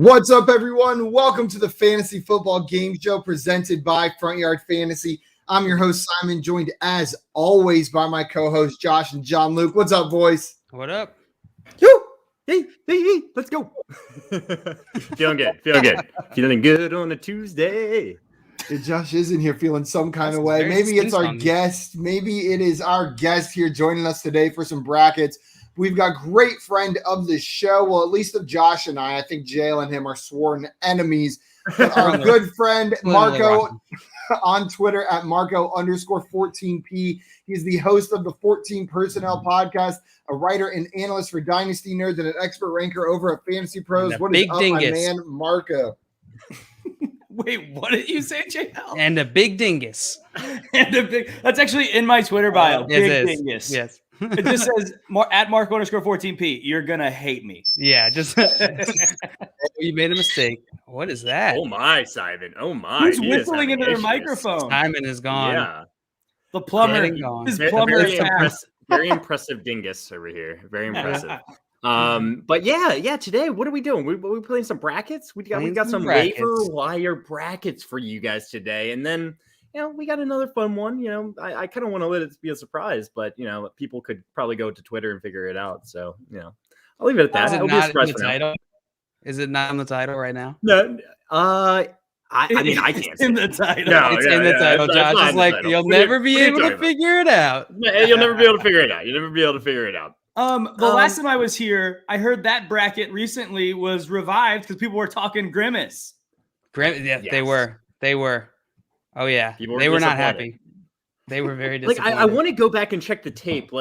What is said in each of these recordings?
What's up, everyone? Welcome to the Fantasy Football Game Show presented by Front Yard Fantasy. I'm your host, Simon, joined as always by my co-hosts, Josh and John Luke. What's up, boys? What up? Yo! Hey, let's go. Feeling good. Feeling good on a Tuesday. Josh isn't here feeling some kind of way. Maybe it's our guest. Maybe it is our guest here joining us today for some brackets. We've got great friend of the show. Well, at least of Josh and I. I think Jail and him are sworn enemies. But our good friend, Marco, on Twitter at Marco_14P. He's the host of the 14 Personnel podcast, a writer and analyst for Dynasty Nerds, and an expert ranker over at Fantasy Pros. What is up, my man, Marco? Wait, what did you say, JL? And a big dingus. That's actually in my Twitter bio. Big dingus. Yes. It just says at Marco_14P. You're gonna hate me. Yeah, just you made a mistake. What is that? Oh my, Simon. Oh my. Who's whistling into their microphone? Simon is gone. Yeah. The plumber. Very impressive dingus over here. Very impressive. But yeah, today, what are we doing? We playing some brackets. We got some waiver wire brackets for you guys today, and then we got another fun one. I kind of want to let it be a surprise, but people could probably go to Twitter and figure it out. So I'll leave it at that. Is it not in the title? Is it not in the title right now? No. I mean, I can't. It's in the title. No, it's in the title. Josh is like, you'll never be able to figure it out. You'll never be able to figure it out. The last time I was here, I heard that bracket recently was revived because people were talking Grimace. Yeah, yes. They were. Oh yeah, they were not happy. They were very disappointed. I want to go back and check the tape.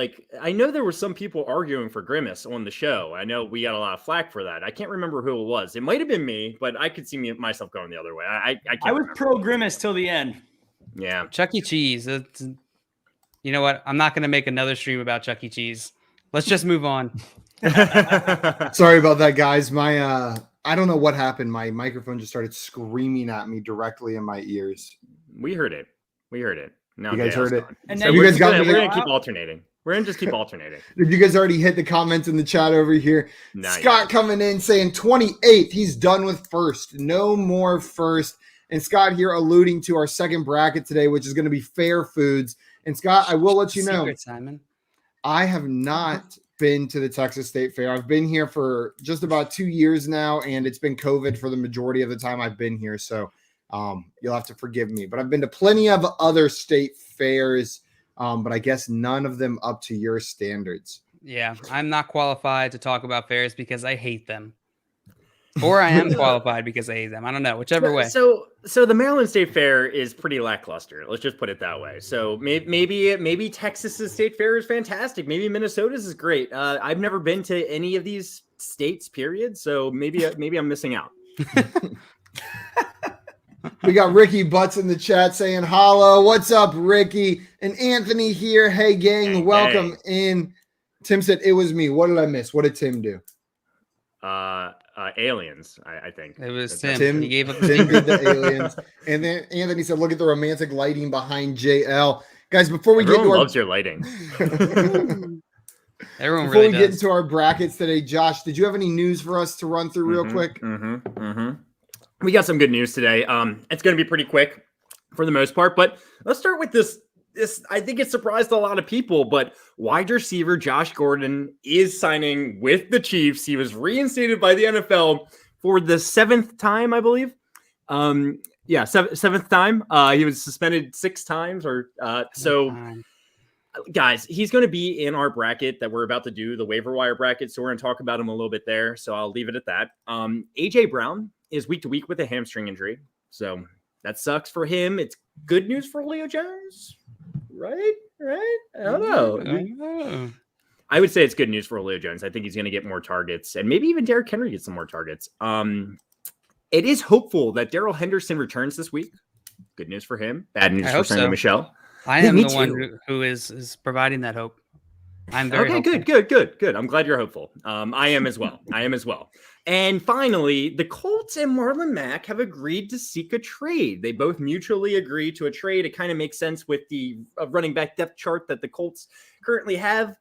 I know there were some people arguing for Grimace on the show. I know we got a lot of flack for that. I can't remember who it was. It might have been me, but I could see myself going the other way. I was pro Grimace till the end. Yeah, Chuck E. Cheese. You know what? I'm not going to make another stream about Chuck E. Cheese. Let's just move on. Sorry about that, guys. I don't know what happened. My microphone just started screaming at me directly in my ears. We heard it. No, you guys heard it. And so we're gonna keep alternating. We're gonna just keep alternating. Did you guys already hit the comments in the chat over here? Scott coming in saying 28th. He's done with first. No more first. And Scott here alluding to our second bracket today, which is going to be fair foods. And Scott, I will let you know, Simon, I have not been to the Texas State Fair. I've been here for just about 2 years now, and it's been COVID for the majority of the time I've been here. So you'll have to forgive me. But I've been to plenty of other state fairs, but I guess none of them up to your standards. Yeah, I'm not qualified to talk about fairs because I hate them. Or I am qualified because I hate them. I don't know, whichever way. So the Maryland State Fair is pretty lackluster. Let's just put it that way. So maybe Texas's State Fair is fantastic. Maybe Minnesota's is great. I've never been to any of these states, period. So maybe I'm missing out. We got Ricky Butts in the chat saying hello. What's up, Ricky? And Anthony here. Hey, gang, welcome in. Tim said it was me. What did I miss? What did Tim do? Aliens, I think. It was Tim. He gave up Tim did the aliens. And then Anthony said, look at the romantic lighting behind JL. Guys, before we Everyone get to loves your lighting. Everyone before really we does. get into our brackets today, Josh, did you have any news for us to run through real quick? We got some good news today. It's going to be pretty quick for the most part, but let's start with this. I think it surprised a lot of people, but wide receiver Josh Gordon is signing with the Chiefs. He was reinstated by the NFL for the 7th time, I believe. Seventh time. He was suspended 6 times guys, he's going to be in our bracket that we're about to do, the waiver wire bracket. So we're going to talk about him a little bit there. So I'll leave it at that. AJ Brown is week to week with a hamstring injury. So that sucks for him. It's good news for Julio Jones, right? I don't know. I would say it's good news for Julio Jones. I think he's going to get more targets, and maybe even Derrick Henry gets some more targets. It is hopeful that Darrell Henderson returns this week. Good news for him. Bad news for Sonny Michel. I am the one who is providing that hope. I'm very hopeful. Good. I'm glad you're hopeful. I am as well. And finally, the Colts and Marlon Mack have agreed to seek a trade. They both mutually agree to a trade. It kind of makes sense with the running back depth chart that the Colts currently have.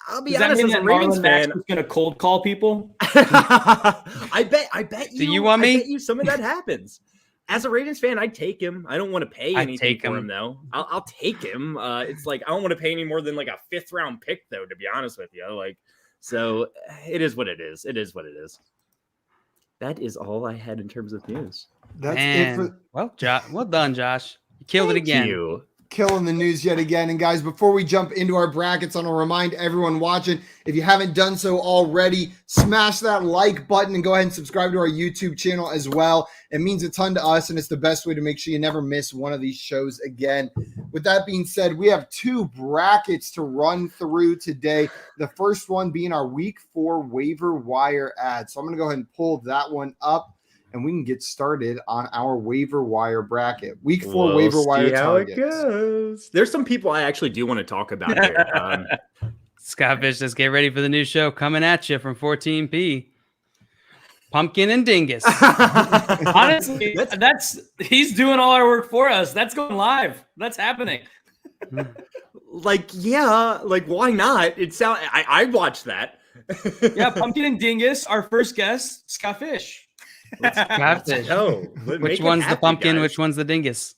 I'll be honest, as a Ravens fan, is going to cold call people. I bet you. Do you want me? I bet you some of that happens. As a Ravens fan, I'd take him. I don't want to pay anything for him, though. I'll take him. It's like I don't want to pay any more than like a 5th round pick, though. To be honest with you, like, so it is what it is. It is what it is. That is all I had in terms of news. That's it for. Well done, Josh. You killed it again. You. Killing the news yet again. And guys, before we jump into our brackets, I want to remind everyone watching, if you haven't done so already, smash that like button and go ahead and subscribe to our YouTube channel as well. It means a ton to us, and it's the best way to make sure you never miss one of these shows again. With that being said, we have 2 brackets to run through today. The first one being our Week 4 Waiver Wire Adds. So I'm going to go ahead and pull that one up, and we can get started on our waiver wire bracket. Week 4 waiver wire targets. How it goes. There's some people I actually do want to talk about here. Scott Fish, just get ready for the new show coming at you from 14P. Pumpkin and Dingus. Honestly, he's doing all our work for us. That's going live. That's happening. Like, yeah, like why not? I watched that. Yeah, Pumpkin and Dingus, our first guest, Scott Fish. Which one's the pumpkin? Guys. Which one's the dingus?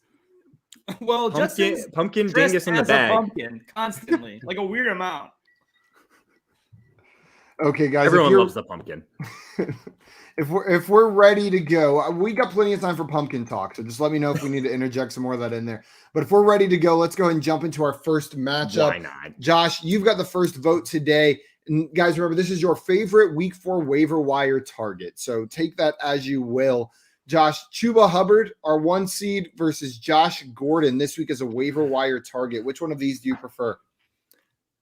Well, pumpkin dingus in the bag. Pumpkin constantly, like a weird amount. Okay, guys. Everyone loves the pumpkin. If we're ready to go, we got plenty of time for pumpkin talk. So just let me know if we need to interject some more of that in there. But if we're ready to go, let's go ahead and jump into our first matchup. Why not? Josh, you've got the first vote today. And guys, remember, this is your favorite Week 4 waiver wire target. So take that as you will. Josh, Chuba Hubbard, our 1 seed, versus Josh Gordon this week as a waiver wire target. Which one of these do you prefer?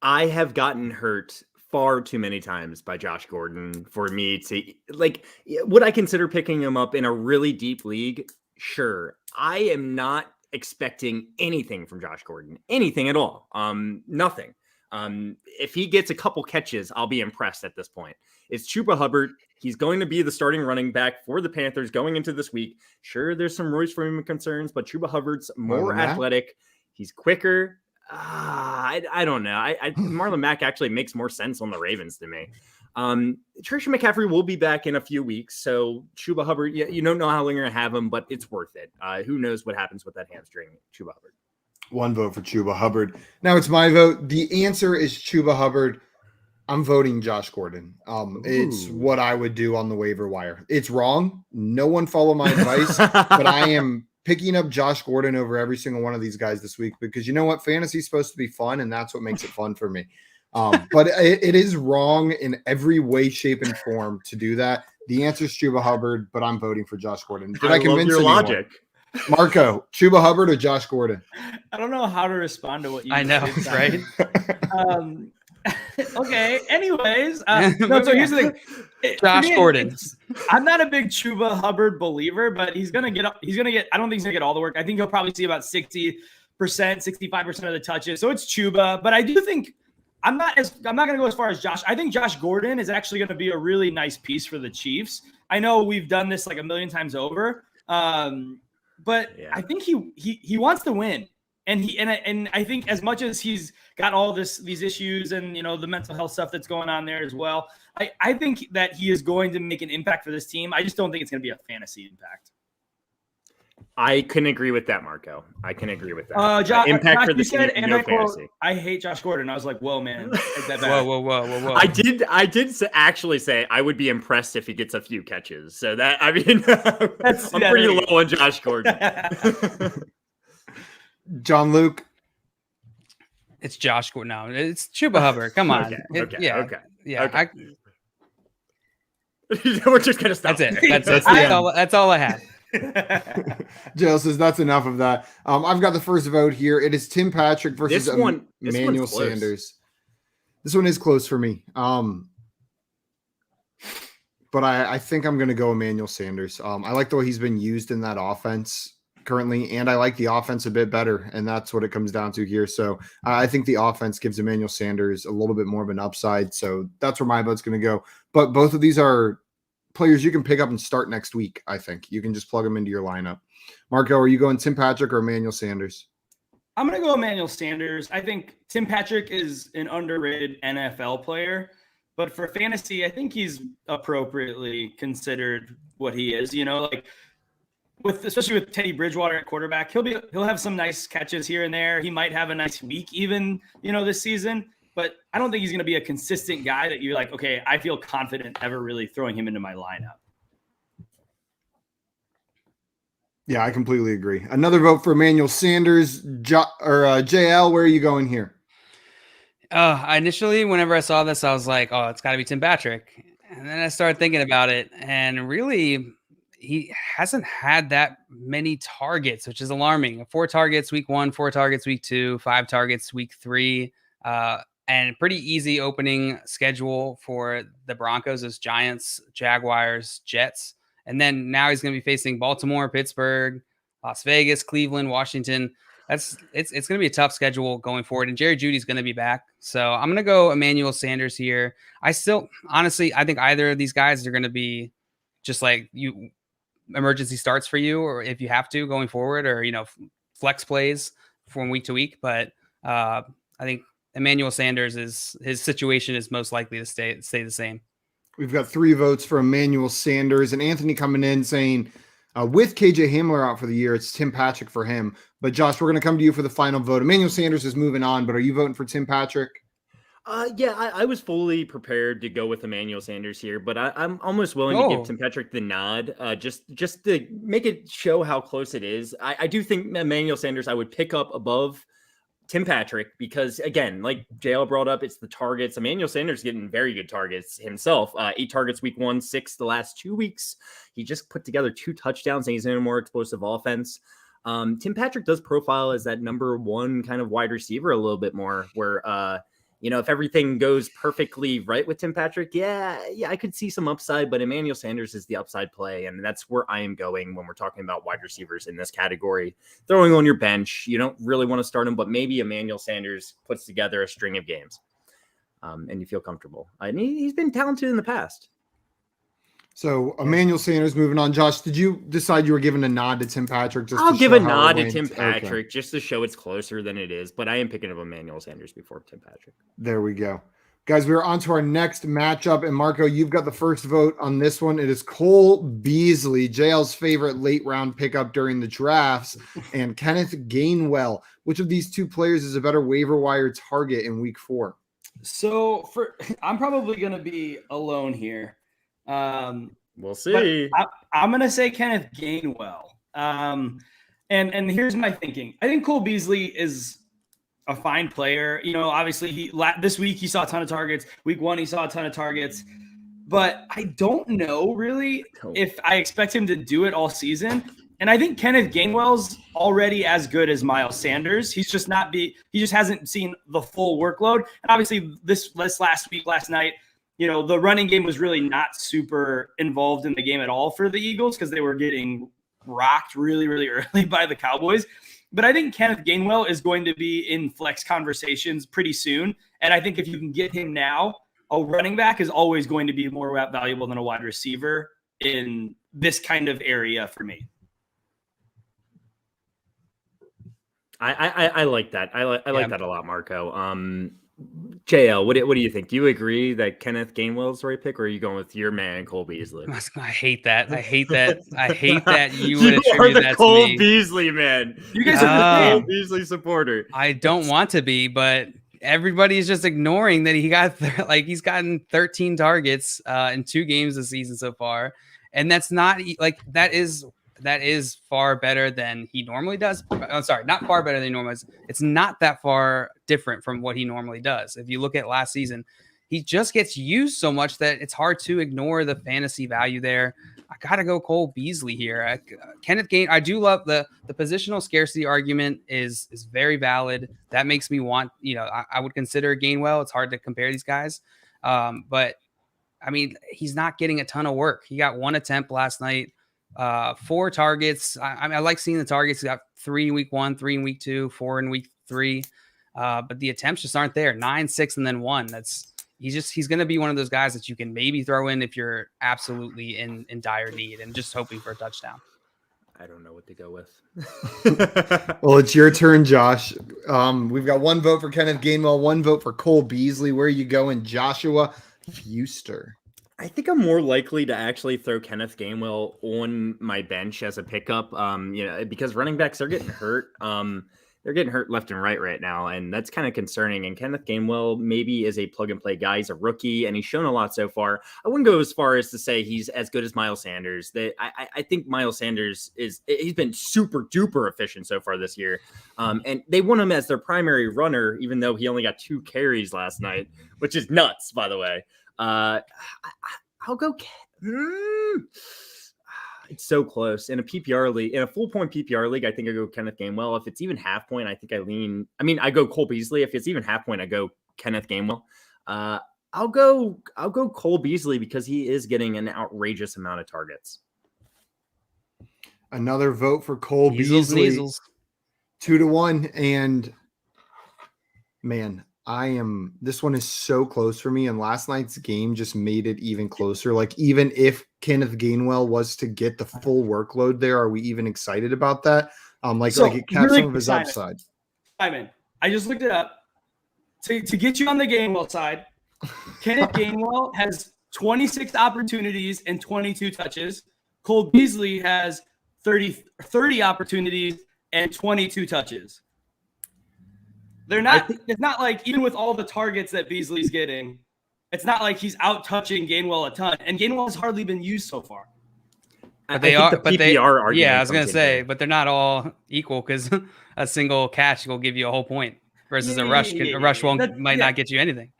I have gotten hurt far too many times by Josh Gordon for me to, like, would I consider picking him up in a really deep league? Sure. I am not expecting anything from Josh Gordon. Anything at all. Nothing. If he gets a couple catches, I'll be impressed at this point. It's Chuba Hubbard. He's going to be the starting running back for the Panthers going into this week. Sure, there's some Royce Freeman concerns, but Chuba Hubbard's more athletic. He's quicker. I don't know. Marlon Mack actually makes more sense on the Ravens to me. Trisha McCaffrey will be back in a few weeks. So Chuba Hubbard, you don't know how long you're going to have him, but it's worth it. Who knows what happens with that hamstring, Chuba Hubbard. 1 vote for Chuba Hubbard. Now it's my vote. The answer is Chuba Hubbard. I'm voting Josh Gordon. It's what I would do on the waiver wire. It's wrong. No one follow my advice, but I am picking up Josh Gordon over every single one of these guys this week because you know what? Fantasy is supposed to be fun, and that's what makes it fun for me. But it is wrong in every way, shape, and form to do that. The answer is Chuba Hubbard, but I'm voting for Josh Gordon. Did I convince your logic? Marco, Chuba Hubbard or Josh Gordon? I don't know how to respond to what you I know, right? Okay. Anyways, so here's the thing. Josh Gordon. I'm not a big Chuba Hubbard believer, but he's gonna get. I don't think he's gonna get all the work. I think he'll probably see about 60%, 65% of the touches. So it's Chuba, but I do think I'm not gonna go as far as Josh. I think Josh Gordon is actually gonna be a really nice piece for the Chiefs. I know we've done this like a million times over. But yeah. I think he wants to win, and I think as much as he's got all these issues and the mental health stuff that's going on there as well, I think that he is going to make an impact for this team. I just don't think it's going to be a fantasy impact. I couldn't agree with that, Marco. I can agree with that. Impact Josh, for the team, no fantasy. I hate Josh Gordon. I was like, whoa, man. Whoa. I did actually say I would be impressed if he gets a few catches. So that, I mean, I'm pretty low on Josh Gordon. John Luke. It's Josh Gordon. No, it's Chuba Hubbard. Come on. Okay. Yeah. We're just going to stop. That's it. That's all I had. Jill says that's enough of that. I've got the first vote here. It is Tim Patrick versus Emmanuel Sanders. This one is close for me. But I think I'm going to go Emmanuel Sanders. I like the way he's been used in that offense currently, and I like the offense a bit better, and that's what it comes down to here. So I think the offense gives Emmanuel Sanders a little bit more of an upside. So that's where my vote's going to go. But both of these are players you can pick up and start next week, I think. You can just plug them into your lineup. Marco, are you going Tim Patrick or Emmanuel Sanders? I'm going to go Emmanuel Sanders. I think Tim Patrick is an underrated NFL player, but for fantasy, I think he's appropriately considered what he is. Like especially with Teddy Bridgewater at quarterback, he'll have some nice catches here and there. He might have a nice week even, this season, but I don't think he's going to be a consistent guy that you're like, okay, I feel confident ever really throwing him into my lineup. Yeah, I completely agree. Another vote for Emmanuel Sanders. JL, where are you going here? Initially, whenever I saw this, I was like, oh, it's got to be Tim Patrick. And then I started thinking about it, and really, he hasn't had that many targets, which is alarming. 4 targets week 1, 4 targets week 2, 5 targets week 3, and pretty easy opening schedule for the Broncos as Giants, Jaguars, Jets. And then now he's going to be facing Baltimore, Pittsburgh, Las Vegas, Cleveland, Washington. It's going to be a tough schedule going forward. And Jerry Jeudy's going to be back. So I'm going to go Emmanuel Sanders here. Honestly, I think either of these guys are going to be just like emergency starts for you, or if you have to going forward, or, flex plays from week to week. But I think Emmanuel Sanders his situation is most likely to stay the same. We've got 3 votes for Emmanuel Sanders, and Anthony coming in saying with KJ Hamler out for the year, it's Tim Patrick for him. But Josh, we're going to come to you for the final vote. Emmanuel Sanders is moving on, but are you voting for Tim Patrick? Yeah, I was fully prepared to go with Emmanuel Sanders here, but I'm almost willing to give Tim Patrick the nod, just to make it show how close it is. I do think Emmanuel Sanders I would pick up above Tim Patrick because, again, like JL brought up, it's the targets. Emmanuel Sanders getting very good targets himself. 8 targets week 1, 6 the last 2 weeks. He just put together 2 touchdowns, and he's in a more explosive offense. Tim Patrick does profile as that number 1 kind of wide receiver a little bit more, where if everything goes perfectly right with Tim Patrick, yeah, I could see some upside, but Emmanuel Sanders is the upside play, and that's where I am going when we're talking about wide receivers in this category. Throwing on your bench, you don't really want to start him, but maybe Emmanuel Sanders puts together a string of games, and you feel comfortable. And he's been talented in the past. So Emmanuel Sanders moving on. Josh, did you decide you were giving a nod to Tim Patrick? I'll give a nod to Tim Patrick just to show it's closer than it is, but I am picking up Emmanuel Sanders before Tim Patrick. There we go. Guys, we're on to our next matchup, and Marco, you've got the first vote on this one. It is Cole Beasley, JL's favorite late round pickup during the drafts, and Kenneth Gainwell. Which of these 2 players is a better waiver wire target in week 4? So I'm probably going to be alone here. We'll see. I'm going to say Kenneth Gainwell. And here's my thinking. I think Cole Beasley is a fine player. Obviously this week he saw a ton of targets. Week 1, he saw a ton of targets, but I don't know really if I expect him to do it all season. And I think Kenneth Gainwell's already as good as Miles Sanders. He just hasn't seen the full workload. And obviously this last night, the running game was really not super involved in the game at all for the Eagles because they were getting rocked really, really early by the Cowboys. But I think Kenneth Gainwell is going to be in flex conversations pretty soon. And I think if you can get him now, a running back is always going to be more valuable than a wide receiver in this kind of area for me. I like that. I like that a lot, Marco. JL, what do you think? Do you agree that Kenneth Gainwell is the right pick, or are you going with your man Cole Beasley? I hate that. I hate that you would attribute that Cole to me. Beasley, man. You guys are the Cole Beasley supporter. I don't want to be, but everybody's just ignoring that he got he's gotten 13 targets in 2 games this season so far, and that's not that is far better than he normally does. I'm sorry, not far better than he normally does. It's not that far different from what he normally does. If you look at last season, he just gets used so much that it's hard to ignore the fantasy value there. I got to go Cole Beasley here. Kenneth Gain, I do love the positional scarcity argument is very valid. That makes me want, I would consider Gainwell. It's hard to compare these guys. But I mean, he's not getting a ton of work. He got 1 attempt last night. 4 targets. I like seeing the targets. He got 3 in week 1, 3 in week 2, 4 in week 3. But the attempts just aren't there. 9, 6, and then 1. He's going to be one of those guys that you can maybe throw in if you're absolutely in dire need and just hoping for a touchdown. I don't know what to go with. Well, it's your turn, Josh. We've got 1 vote for Kenneth Gainwell, 1 vote for Cole Beasley. Where are you going, Joshua Fuster? I think I'm more likely to actually throw Kenneth Gainwell on my bench as a pickup. Because running backs are getting hurt. They're getting hurt left and right now, and that's kind of concerning. And Kenneth Gainwell maybe is a plug-and-play guy. He's a rookie, and he's shown a lot so far. I wouldn't go as far as to say he's as good as Miles Sanders. I think Miles Sanders he's been super-duper efficient so far this year. And they want him as their primary runner, even though he only got 2 carries last night, which is nuts, by the way. I'll go... It's so close in a PPR league, in a full point PPR league. I think I go Kenneth Gainwell. If it's even half point, I think I go Cole Beasley. If it's even half point, I go Kenneth Gainwell. I'll go Cole Beasley because he is getting an outrageous amount of targets. Another vote for Cole Beasley. 2-1. And man, this one is so close for me. And last night's game just made it even closer. Like, even if Kenneth Gainwell was to get the full workload there, are we even excited about that? Like it caps some of his upside. Simon, I just looked it up. To get you on the Gainwell side, Kenneth Gainwell has 26 opportunities and 22 touches. Cole Beasley has 30 opportunities and 22 touches. It's not like, even with all the targets that Beasley's getting, it's not like he's out touching Gainwell a ton, and Gainwell has hardly been used so far. But they are, but they are. Yeah, I was gonna say, but they're not all equal because a single catch will give you a whole point versus a rush. A rush might not get you anything.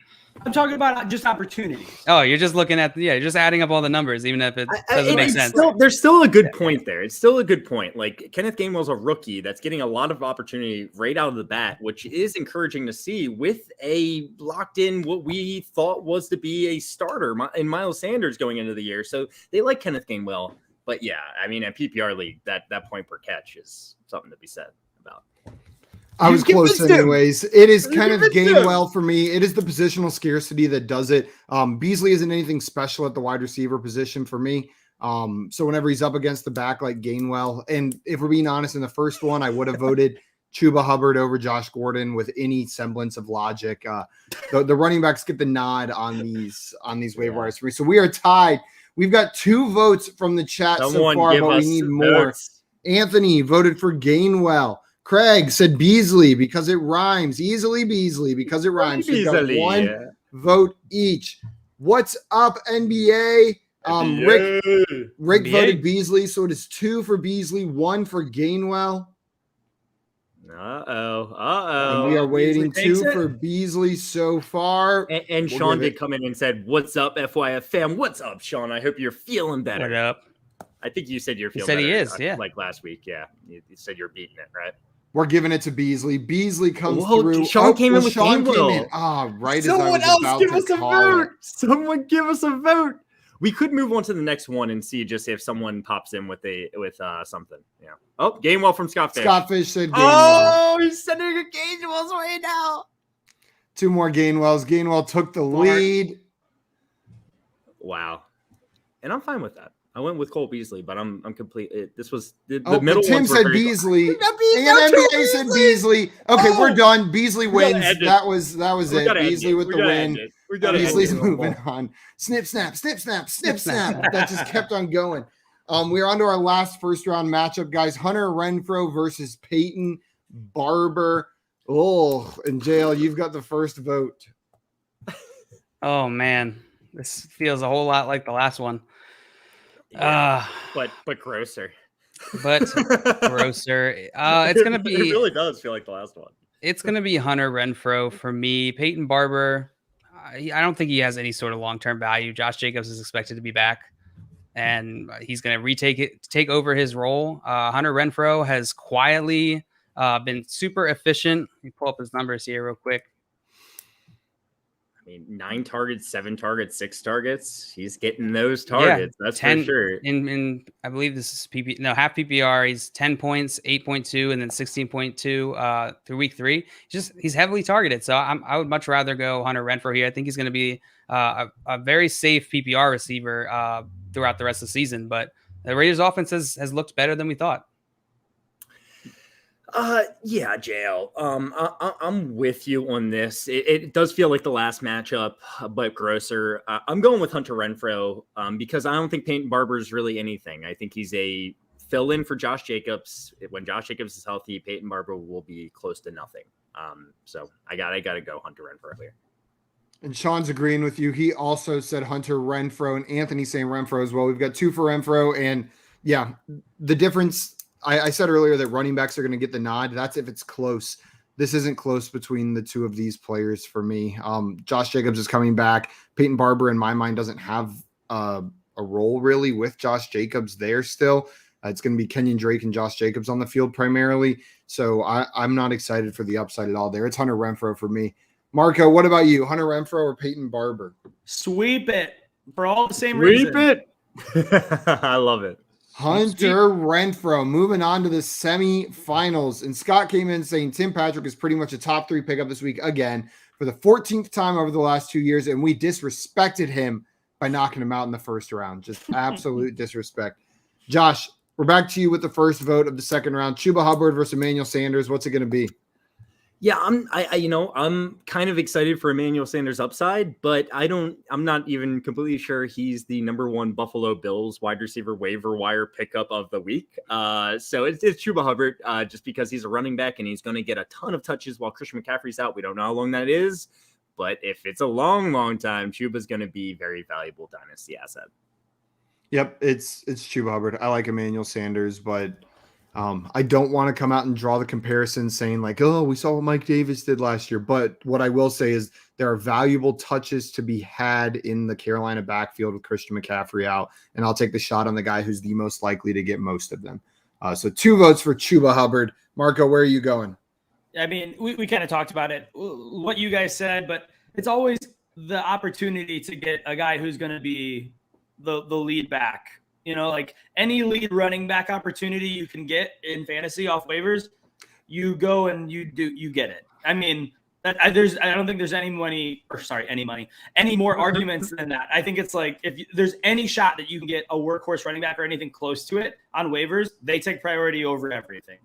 I'm talking about just opportunities. Oh, you're just looking at you're just adding up all the numbers, even if it doesn't make sense. There's still a good point there. It's still a good point. Like, Kenneth Gainwell's a rookie that's getting a lot of opportunity right out of the bat, which is encouraging to see, with a locked in what we thought was to be a starter in Miles Sanders going into the year. So they like Kenneth Gainwell. But yeah, I mean, at PPR league, that point per catch is something to be said about. I was close anyways. It is Kenneth Gainwell for me. It is the positional scarcity that does it. Beasley isn't anything special at the wide receiver position for me. So whenever he's up against the back like Gainwell, and if we're being honest, in the first one, I would have voted Chuba Hubbard over Josh Gordon with any semblance of logic. The running backs get the nod on these waiver wires for me. So we are tied. We've got 2 votes from the chat so far, but we need more. Anthony voted for Gainwell. Craig said Beasley because it rhymes. Easily Beasley because it rhymes. We've got 1 vote each. What's up, NBA? Rick voted Beasley, so it is 2 for Beasley, 1 for Gainwell. And we are waiting 2 for Beasley so far. And Sean did come in and said, "What's up, FYF fam? What's up, Sean? I hope you're feeling better." What up? I think you said you're feeling better. He is, yeah. Like last week, yeah. You said you're beating it, right? We're giving it to Beasley. Beasley comes through. Sean came in with Gainwell. Right. Someone else give us a vote. Someone give us a vote. We could move on to the next one and see just if someone pops in with something. Yeah. Oh, Gainwell from Scott Fish. Scott Fish said Gainwell. Oh, he's sending a Gainwell's right now. 2 more Gainwells. Gainwell took the lead. Wow. And I'm fine with that. I went with Cole Beasley, but I'm completely. This was the middle. Tim said Beasley. And NBA said Beasley. Okay, we're done. Beasley wins. That was it. Beasley with the win. Beasley's moving on. Snip, snap, snip, snap, snip, snap. That just kept on going. We're on to our last first round matchup, guys. Hunter Renfro versus Peyton Barber. Oh, and JL, you've got the first vote. Oh man, this feels a whole lot like the last one. Yeah, but grosser. But grosser. It's gonna be. It really does feel like the last one. It's gonna be Hunter Renfro for me. Peyton Barber. I don't think he has any sort of long-term value. Josh Jacobs is expected to be back, and he's gonna take over his role. Hunter Renfro has quietly been super efficient. Let me pull up his numbers here real quick. I mean, 9 targets, 7 targets, 6 targets. He's getting those targets. That's 10, for sure. In I believe this is half PPR. He's 10 points, 8.2, and then 16.2 through week 3. He's heavily targeted. So I would much rather go Hunter Renfro here. I think he's going to be a very safe PPR receiver throughout the rest of the season. But the Raiders offense has looked better than we thought. Yeah, JL. I'm with you on this. It does feel like the last matchup, but grosser. I'm going with Hunter Renfro because I don't think Peyton Barber is really anything. I think he's a fill-in for Josh Jacobs. When Josh Jacobs is healthy, Peyton Barber will be close to nothing. So I gotta go Hunter Renfro here. And Sean's agreeing with you. He also said Hunter Renfro, and Anthony saying Renfro as well. We've got 2 for Renfro, and yeah, the difference. I said earlier that running backs are going to get the nod. That's if it's close. This isn't close between the 2 of these players for me. Josh Jacobs is coming back. Peyton Barber, in my mind, doesn't have a role really with Josh Jacobs there still. It's going to be Kenyon Drake and Josh Jacobs on the field primarily. So I'm not excited for the upside at all there. It's Hunter Renfro for me. Marco, what about you? Hunter Renfro or Peyton Barber? Sweep it for all the same reasons. Sweep it. I love it. Hunter Renfro moving on to the semifinals. And Scott came in saying Tim Patrick is pretty much a top 3 pickup this week again for the 14th time over the last 2 years. And we disrespected him by knocking him out in the first round. Just absolute disrespect. Josh, we're back to you with the first vote of the second round. Chuba Hubbard versus Emmanuel Sanders. What's it going to be? Yeah, I'm kind of excited for Emmanuel Sanders upside, but I'm not even completely sure he's the number 1 Buffalo Bills wide receiver waiver wire pickup of the week. So it's Chuba Hubbard, just because he's a running back and he's going to get a ton of touches while Christian McCaffrey's out. We don't know how long that is, but if it's a long, long time, Chuba's going to be very valuable dynasty asset. Yep, it's Chuba Hubbard. I like Emmanuel Sanders, but I don't want to come out and draw the comparison saying like, oh, we saw what Mike Davis did last year. But what I will say is there are valuable touches to be had in the Carolina backfield with Christian McCaffrey out. And I'll take the shot on the guy who's the most likely to get most of them. So 2 votes for Chuba Hubbard. Marco, where are you going? I mean, we kind of talked about it, what you guys said, but it's always the opportunity to get a guy who's going to be the lead back. You know, like any lead running back opportunity you can get in fantasy off waivers, you go and you get it. I mean, I don't think there's any more arguments than that. I think it's like if there's any shot that you can get a workhorse running back or anything close to it on waivers, they take priority over everything.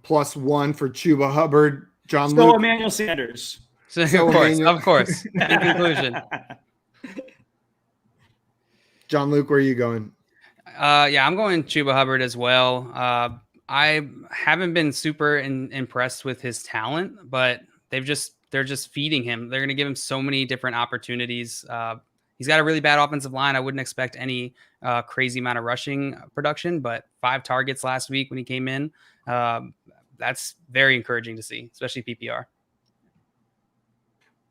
+1 for Chuba Hubbard. John So Luke. Emmanuel Sanders. So of course. In conclusion. John Luke, where are you going? Yeah, I'm going Chuba Hubbard as well. I haven't been super impressed with his talent, but they're just feeding him. They're going to give him so many different opportunities. He's got a really bad offensive line. I wouldn't expect any crazy amount of rushing production, but 5 targets last week when he came in. That's very encouraging to see, especially PPR.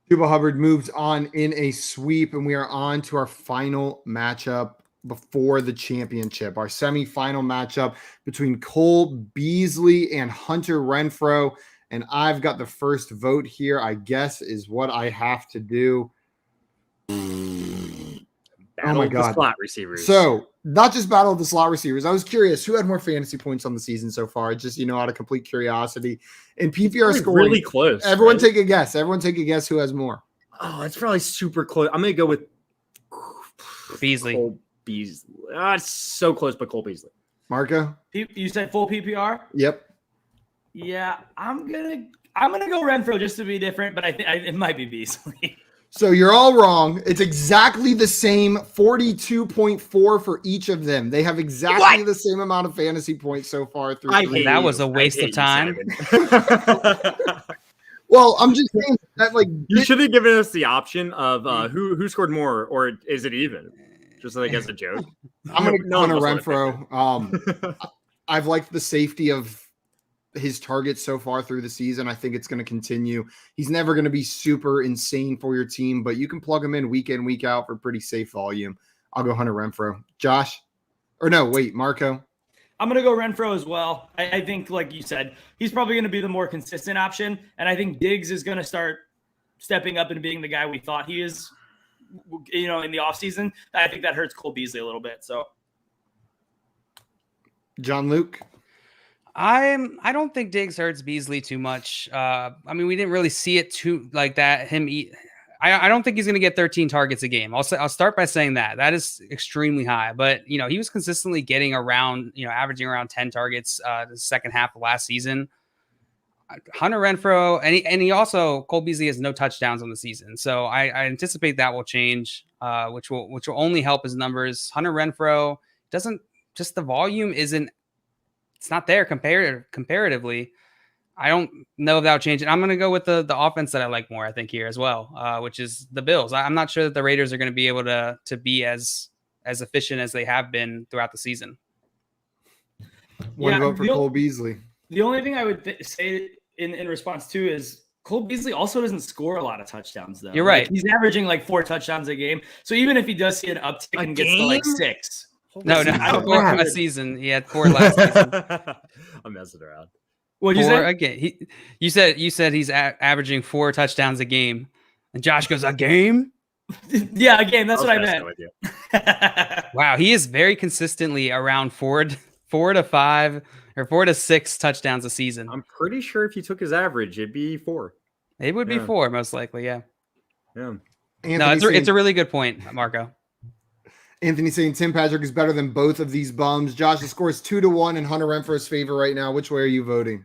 Chuba Hubbard moves on in a sweep, and we are on to our final matchup before the championship. Our semifinal matchup between Cole Beasley and Hunter Renfro. And I've got the first vote here, I guess, is what I have to do. Battle of the slot receivers. So, not just battle of the slot receivers. I was curious who had more fantasy points on the season so far. Just, out of complete curiosity. In PPR scoring, really close. Everyone take a guess. Everyone take a guess who has more. Oh, it's probably super close. I'm going to go with Beasley. Cole Beasley. It's so close, but Cole Beasley. Marco? You said full PPR? Yep. Yeah, I'm gonna go Renfro just to be different, but I think it might be Beasley. So you're all wrong. It's exactly the same 42.4 for each of them. They have exactly the same amount of fantasy points so far through. That was a waste of time. Well, I'm just saying that you should have given us the option of who scored more, or is it even? Just like as a joke. I'm going to go on a Renfro. I've liked the safety of his targets so far through the season. I think it's going to continue. He's never going to be super insane for your team, but you can plug him in, week out for pretty safe volume. I'll go Hunter Renfro. Josh? Or no, wait, Marco? I'm going to go Renfro as well. I think, like you said, he's probably going to be the more consistent option, and I think Diggs is going to start stepping up and being the guy we thought he is, in the offseason. I think that hurts Cole Beasley a little bit. So, John Luke? I don't think Diggs hurts Beasley too much. We didn't really see it too like that. I don't think he's going to get 13 targets a game. I'll start by saying that is extremely high, but he was consistently getting around, averaging around 10 targets the second half of last season. Hunter Renfro, and he also, Cole Beasley has no touchdowns on the season. So I anticipate that will change, which will only help his numbers. Hunter Renfro the volume it's not there comparatively. I don't know if that'll change it. I'm going to go with the offense that I like more, I think, here as well, which is the Bills. I'm not sure that the Raiders are going to be able to be as efficient as they have been throughout the season. One vote for Cole Beasley. The only thing I would say in response to is Cole Beasley also doesn't score a lot of touchdowns, though. You're right. He's averaging 4 touchdowns a game. So even if he does see an uptick and gets to 6. No, a season. He had 4 last season. I'm messing around. What you say? Again, you said he's averaging 4 touchdowns a game, and Josh goes, a game? Yeah, a game. That's what I meant. With you. Wow, he is very consistently around 4 to 5 or 4 to 6 touchdowns a season. I'm pretty sure if you took his average, it'd be 4. It would be 4, most likely. Yeah. Yeah. No, it's a really good point, Marco. Anthony saying Tim Patrick is better than both of these bums. Josh, the score is 2-1 in Hunter Renfro's favor right now. Which way are you voting?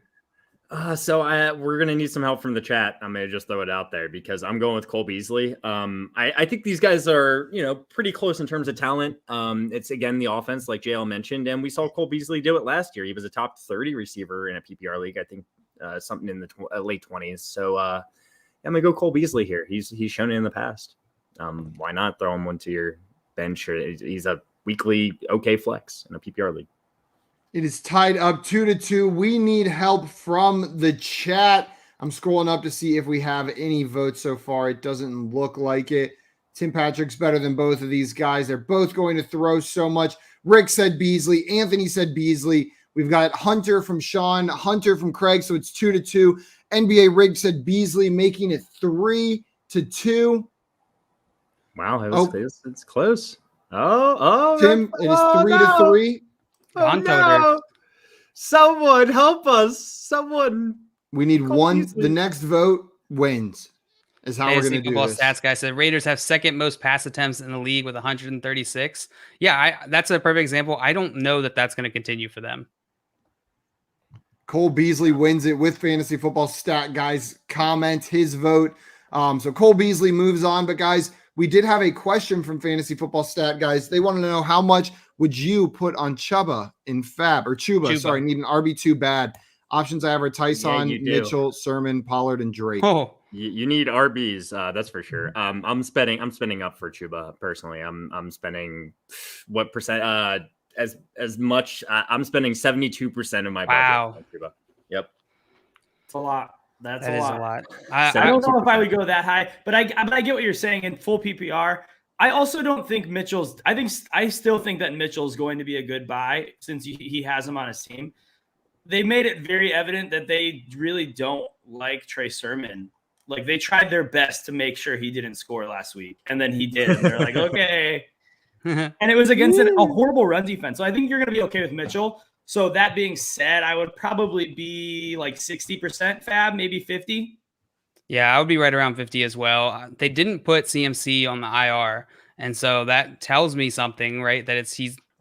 So we're going to need some help from the chat. I'm going to just throw it out there because I'm going with Cole Beasley. I think these guys are, pretty close in terms of talent. It's, again, the offense, like JL mentioned, and we saw Cole Beasley do it last year. He was a top 30 receiver in a PPR league, I think something in the late 20s. So I'm going to go Cole Beasley here. He's shown it in the past. Why not throw him one to your bench? He's a weekly okay flex in a PPR league. It is tied up 2-2. We need help from the chat. I'm scrolling up to see if we have any votes so far. It doesn't look like it. Tim Patrick's better than both of these guys. They're both going to throw so much. Rick said Beasley. Anthony said Beasley. We've got Hunter from Sean, Hunter from Craig, so it's 2-2. NBA Rig said Beasley, making it 3-2. Wow, it's close. Oh, Tim, it is 3-3. Oh, no. Someone help us. Someone. We need one. The next vote wins. Is how we're going to do this. Stats guy said Raiders have second most pass attempts in the league with 136. Yeah, that's a perfect example. I don't know that that's going to continue for them. Cole Beasley wins it with Fantasy Football Stat Guys comment his vote. So Cole Beasley moves on. But guys, we did have a question from Fantasy Football Stat Guys. They want to know, how much would you put on Chuba in Fab? Or Chuba. Sorry, need an RB2 bad. Options I have are Tyson, Mitchell, Sermon, Pollard, and Drake. Oh, you need RBs. That's for sure. I'm spending up for Chuba personally. I'm spending what percent? As much. I'm spending 72% of my budget on Chuba. Yep, it's a lot. That is a lot. I don't know if I would go that high, but I get what you're saying in full PPR. I also don't think I still think that Mitchell's going to be a good buy since he has him on his team. They made it very evident that they really don't like Trey Sermon. Like, they tried their best to make sure he didn't score last week, and then he did. And they're like, okay. And it was against a horrible run defense. So I think you're going to be okay with Mitchell. So that being said, I would probably be like 60% Fab, maybe 50. Yeah, I would be right around 50 as well. They didn't put CMC on the IR, and so that tells me something, right? That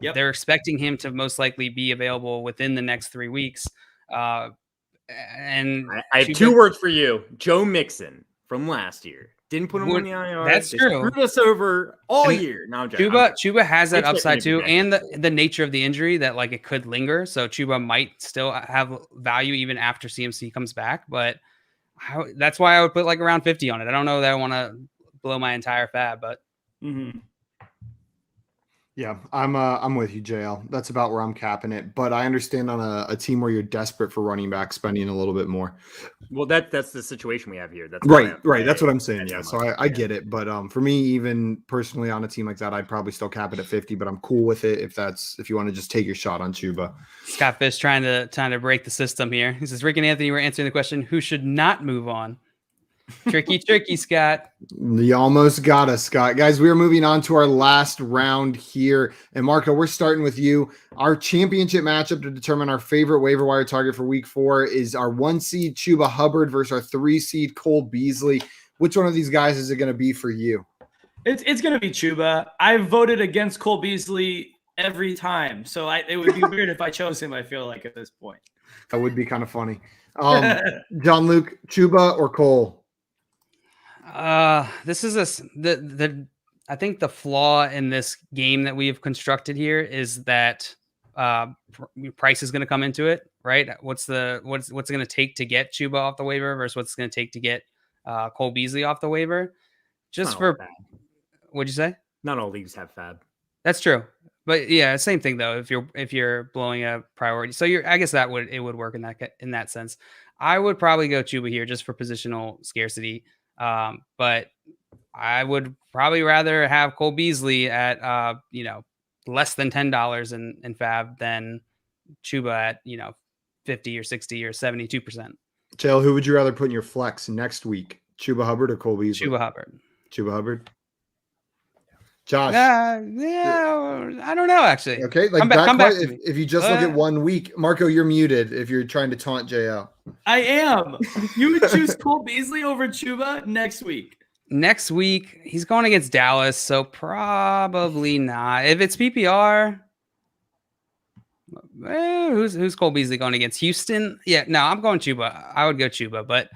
they're expecting him to most likely be available within the next 3 weeks. And I have 2 words for you: Joe Mixon from last year. Didn't put him on the IR. That's true. Screwed us over all year. Now Chuba has that upside too, and the nature of the injury that like it could linger. So Chuba might still have value even after CMC comes back, but that's why I would put like around 50 on it. I don't know that I want to blow my entire fab, but yeah, I'm with you, JL. That's about where I'm capping it. But I understand on a team where you're desperate for running back, spending a little bit more. Well, that's the situation we have here. That's right. That's what I'm saying. Yeah, so I get it. But for me, even personally on a team like that, I'd probably still cap it at 50. But I'm cool with it if you want to just take your shot on Chuba. Scott Fish trying to break the system here. He says Rick and Anthony were answering the question: who should not move on? Tricky, Scott. You almost got us, Scott. Guys, we are moving on to our last round here. And Marco, we're starting with you. Our championship matchup to determine our favorite waiver wire target for week 4 is our 1 seed Chuba Hubbard versus our 3 seed Cole Beasley. Which one of these guys is it going to be for you? It's going to be Chuba. I've voted against Cole Beasley every time, so it would be weird if I chose him, I feel like, at this point. That would be kind of funny. John Luke, Chuba or Cole? This is I think the flaw in this game that we've constructed here is that price is going to come into it, right? What's it going to take to get Chuba off the waiver versus what's going to take to get Cole Beasley off the waiver? What'd you say? Not all leagues have fab. That's true. But yeah, same thing though. If you're blowing a priority, so I guess it would work in that sense. I would probably go Chuba here just for positional scarcity. But I would probably rather have Cole Beasley at less than $10 in fab than Chuba at 50 or 60 or 72%. Chael, who would you rather put in your flex next week? Chuba Hubbard or Cole Beasley? Chuba Hubbard. Chuba Hubbard. Josh. I don't know actually. Okay, come back to me. If you just look at 1 week, Marco, you're muted if you're trying to taunt JL. I am. You would choose Cole Beasley over Chuba next week. Next week, he's going against Dallas, so probably not. If it's PPR, who's Cole Beasley going against? Houston? Yeah, no, I'm going Chuba. I would go Chuba, but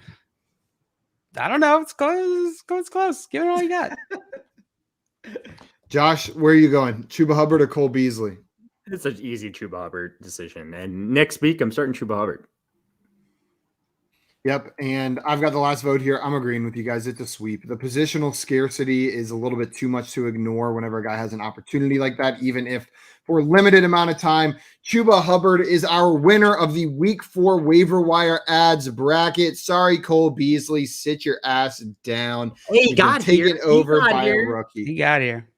I don't know. It's close. It's close. Give it all you got. Josh, where are you going? Chuba Hubbard or Cole Beasley? It's an easy Chuba Hubbard decision. And next week, I'm starting Chuba Hubbard. Yep, and I've got the last vote here. I'm agreeing with you guys. It's a sweep. The positional scarcity is a little bit too much to ignore whenever a guy has an opportunity like that, even if for a limited amount of time. Chuba Hubbard is our winner of the Week 4 Waiver Wire Adds bracket. Sorry, Cole Beasley. Sit your ass down. Hey, he got taken over by a rookie. He got here.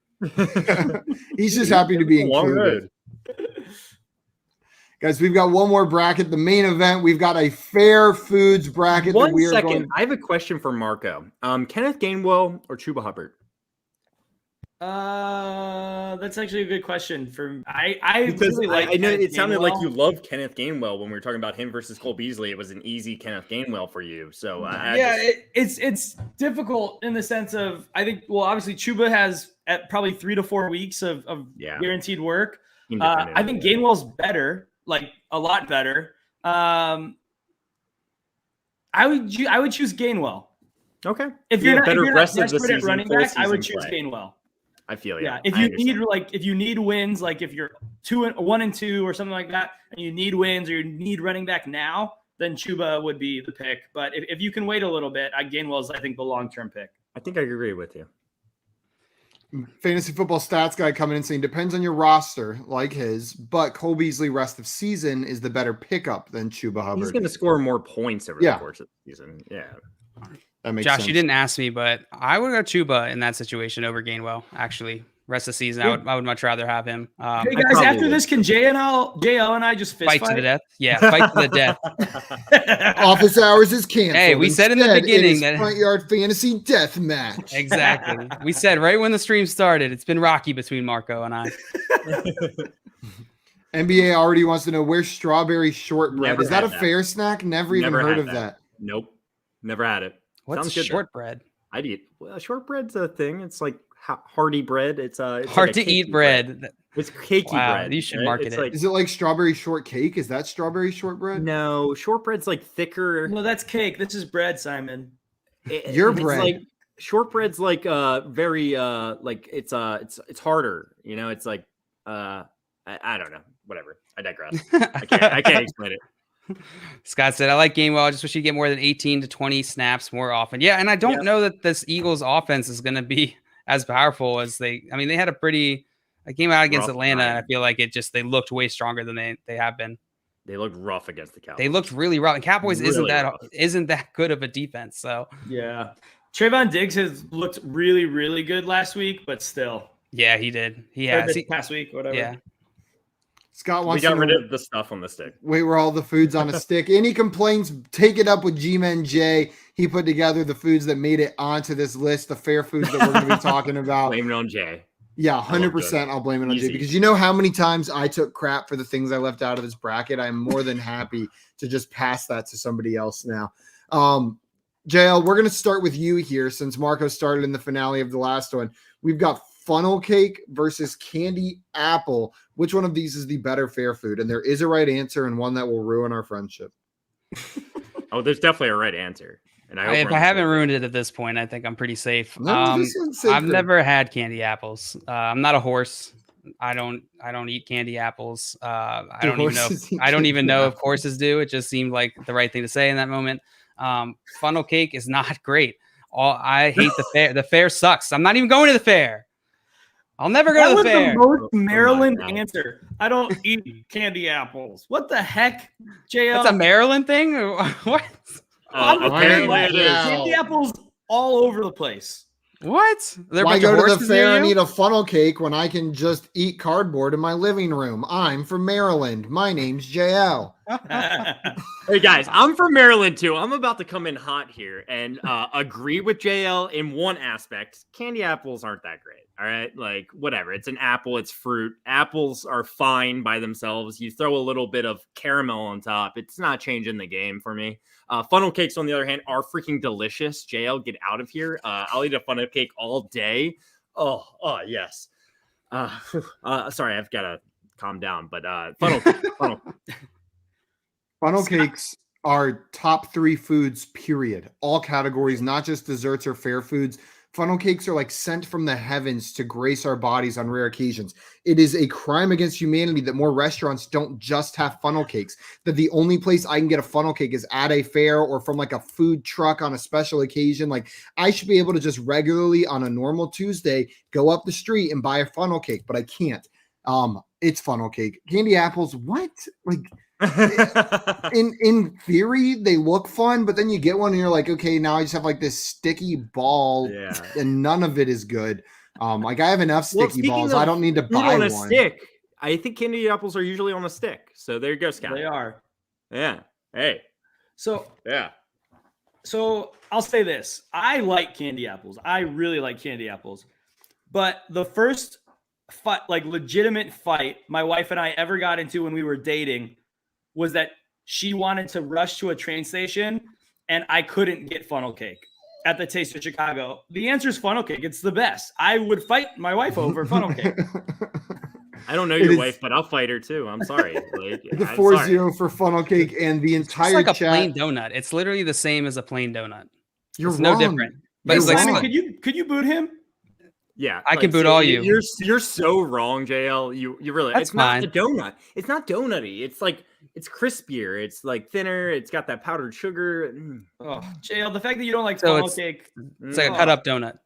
He's just happy to be included. Guys, we've got one more bracket, the main event. We've got a fair foods bracket. I have a question for Marco. Kenneth Gainwell or Chuba Hubbard? That's actually a good question. I know it sounded like you love Kenneth Gainwell when we were talking about him versus Cole Beasley. It was an easy Kenneth Gainwell for you. So it's difficult in the sense of obviously Chuba has at probably 3 to 4 weeks of guaranteed work. I think Gainwell's better, like a lot better. I would choose Gainwell. Okay. If you're not desperate at running back, I would choose Gainwell. I feel if you need wins, like if you're 1-2 or something like that, and you need wins or you need running back now, then Chuba would be the pick. But if you can wait a little bit, Gainwell's I think the long-term pick. I think I agree with you. Fantasy football stats guy coming in saying depends on your roster, like his, but Cole Beasley rest of season is the better pickup than Chuba Hubbard. He's going to score more points over the course of the season. Yeah. That makes Josh, sense. you didn't ask me, but I would go Chuba in that situation over Gainwell. Actually, rest of the season, I would much rather have him. Hey guys, after this, can JL and I just fight to the death? Yeah, fight to the death. Office hours is canceled. Hey, we said in the beginning that front yard fantasy death match. Exactly. We said right when the stream started, it's been rocky between Marco and I. NBA already wants to know where's strawberry shortbread. Is that a fair snack? Never even heard of that. Nope, never had it. What's shortbread? I'd eat. Well, shortbread's a thing. It's like hearty bread. It's hard like to eat bread. It's cakey bread. You should market it. Is it like strawberry shortcake? Is that strawberry shortbread? No, shortbread's like thicker. No, that's cake. This is bread, Simon. Your bread. Like, shortbread's like very like it's harder. You know, it's like I don't know. Whatever. I digress. I can't explain it. Scott said, I like Gainwell. I just wish you get more than 18 to 20 snaps more often. Yeah, and I don't know that this Eagles offense is going to be as powerful as they had a game out against Atlanta. And I feel like they looked way stronger than they have been. They looked rough against the Cowboys. They looked really rough. And Cowboys isn't that good of a defense. So yeah. Trayvon Diggs has looked really, really good last week, but still. Yeah, he did. He has. Past week, whatever. Yeah. Scott wants we got rid of the stuff on the stick. Wait, where all the food's on a stick. Any complaints, take it up with G-Man J. He put together the foods that made it onto this list, the fair foods that we're going to be talking about. Blame it on Jay. Yeah, 100% I'll blame it on Jay. Because you know how many times I took crap for the things I left out of this bracket? I'm more than happy to just pass that to somebody else now. JL, we're going to start with you here since Marco started in the finale of the last one. We've got funnel cake versus candy apple. Which one of these is the better fair food? And there is a right answer and one that will ruin our friendship. Oh, there's definitely a right answer. And if I haven't ruined it at this point, I think I'm pretty safe. No, I've never had candy apples. I'm not a horse. I don't eat candy apples. I don't even know if horses do. It just seemed like the right thing to say in that moment. Funnel cake is not great. I hate the fair. The fair sucks. I'm not even going to the fair. I'll never go to the fair. That was the most Maryland answer. I don't eat candy apples. What the heck, JL? That's a Maryland thing? What? Apparently it is. Candy apples all over the place. What? Why go to the fair and eat a funnel cake when I can just eat cardboard in my living room? I'm from Maryland. My name's JL. Hey guys, I'm from Maryland too. I'm about to come in hot here and agree with JL in one aspect. Candy apples aren't that great. All right, like whatever. It's an apple. It's fruit. Apples are fine by themselves. You throw a little bit of caramel on top. It's not changing the game for me. Funnel cakes, on the other hand, are freaking delicious. JL, get out of here. I'll eat a funnel cake all day. Oh, yes. Sorry, I've got to calm down. But Funnel cakes are top 3 foods, period. All categories, not just desserts or fair foods. Funnel cakes are like sent from the heavens to grace our bodies on rare occasions. It is a crime against humanity that more restaurants don't just have funnel cakes, that the only place I can get a funnel cake is at a fair or from like a food truck on a special occasion. Like I should be able to just regularly on a normal Tuesday, go up the street and buy a funnel cake, but I can't. It's funnel cake. Candy apples, what? Like in theory they look fun, but then you get one and you're like, okay, now I just have like this sticky ball and none of it is good. Like I have enough sticky balls. I don't need to buy on a one. Stick. I think candy apples are usually on a stick. So there you go, Scott. They are. Yeah. Hey. So yeah. So I'll say this. I like candy apples. I really like candy apples. But the first fight, like legitimate fight my wife and I ever got into when we were dating was that she wanted to rush to a train station and I couldn't get funnel cake at the Taste of Chicago. The answer is funnel cake. It's the best. I would fight my wife over funnel cake. I don't know your wife, but I'll fight her too. I'm sorry. Like, the 4-0 for funnel cake and the entire it's like chat. A plain donut. It's literally the same as a plain donut. You're it's wrong. No different. But it's Simon, could you boot him? Yeah, I can boot all you. You're so wrong, JL. You really. That's it's not fine. a donut. It's not donutty. It's like it's crispier. It's like thinner. It's got that powdered sugar. Oh, JL, the fact that you don't like funnel cake. It's like a cut up donut.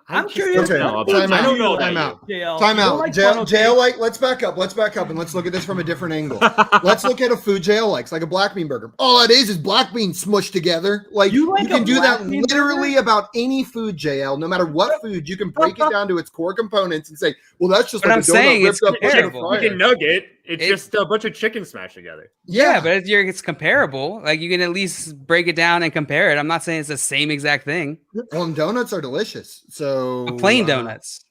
I'm curious. Okay. I don't know. Time out. JL. Time out. Like JL like, let's back up. Let's back up and let's look at this from a different angle. Let's look at a food JL likes, like a black bean burger. All it is black beans smushed together. Like you can do that literally about any food, JL. No matter what food, you can break it down to its core components and say, well, that's just like a donut ripped up in a fryer. Chicken nugget. It's just a bunch of chicken smashed together. Yeah, but it's comparable. Like you can at least break it down and compare it. I'm not saying it's the same exact thing. Well, and donuts are delicious. So plain donuts.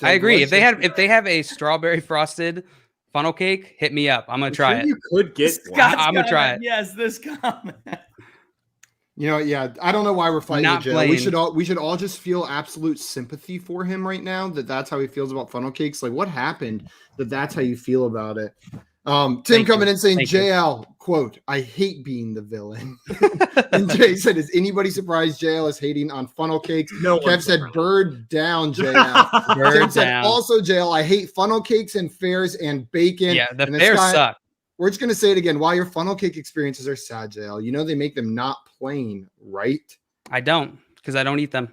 I agree. Delicious. If they have a strawberry frosted funnel cake, hit me up. I'm gonna try it. You could get. I'm gonna try it. Yes, this comment. You know, yeah, I don't know why we're fighting Not Joe. plain. We should all just feel absolute sympathy for him right now. That's how he feels about funnel cakes. Like, what happened? That's how you feel about it. Tim coming in saying, JL, quote, I hate being the villain. And Jay said, is anybody surprised JL is hating on funnel cakes? No. Kev said, bird down, JL. Tim said, also, JL, I hate funnel cakes and fairs and bacon. Yeah, the fairs suck. We're just going to say it again. While your funnel cake experiences are sad, JL, you know they make them not plain, right? I don't, because I don't eat them.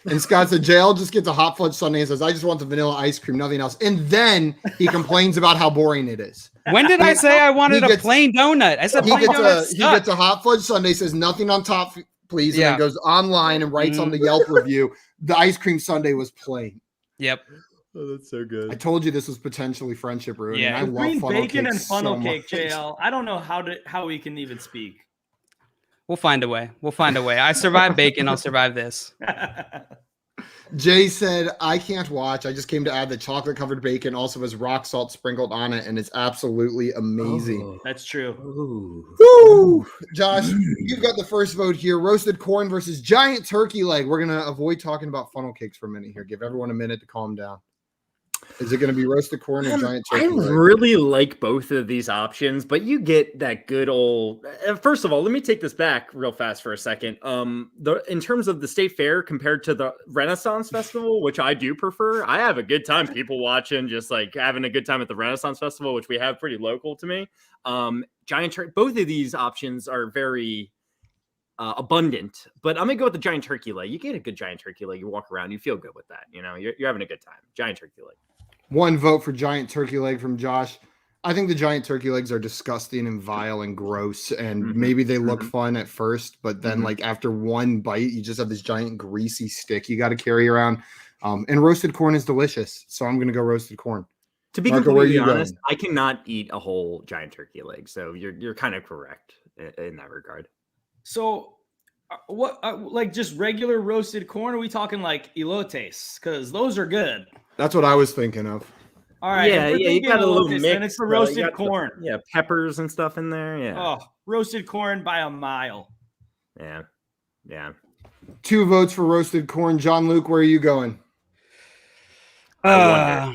And Scott said, JL just gets a hot fudge sundae and says, I just want the vanilla ice cream, nothing else. And then he complains about how boring it is. When did I say I wanted a plain donut? I said he gets a hot fudge sundae, says nothing on top, please, and then goes online and writes on the Yelp review. The ice cream sundae was plain. Yep. Oh, that's so good. I told you this was potentially friendship ruining. Yeah. I love funnel bacon cake and funnel so cake, much. JL. I don't know how we can even speak. We'll find a way. I survived bacon. I'll survive this. Jay said, I can't watch. I just came to add the chocolate covered bacon also has rock salt sprinkled on it, and it's absolutely amazing. Oh. That's true. Woo! Josh, you've got the first vote here. Roasted corn versus giant turkey leg. We're going to avoid talking about funnel cakes for a minute here. Give everyone a minute to calm down. Is it going to be roasted corn or giant turkey leg? I really like both of these options, but you get that good old. First of all, let me take this back real fast for a second. In terms of the state fair compared to the Renaissance Festival, which I do prefer, I have a good time. People watching, just like having a good time at the Renaissance Festival, which we have pretty local to me. Giant turkey. Both of these options are very abundant, but I'm gonna go with the giant turkey leg. You get a good giant turkey leg, you walk around, you feel good with that. You know, you're having a good time. Giant turkey leg. One vote for giant turkey leg from Josh. I think the giant turkey legs are disgusting and vile and gross, and maybe they look fun at first, but then like after one bite, you just have this giant greasy stick you got to carry around. And roasted corn is delicious, so I'm gonna go roasted corn. To be Marco, completely honest, I cannot eat a whole giant turkey leg, so you're kind of correct in that regard. So, what like just regular roasted corn? Or are we talking like elotes? Because those are good. That's what I was thinking of. All right. Yeah, you got a little mix. And it's the roasted corn. Peppers and stuff in there. Yeah. Oh, roasted corn by a mile. Yeah. 2 votes for roasted corn. John Luke, where are you going? I'm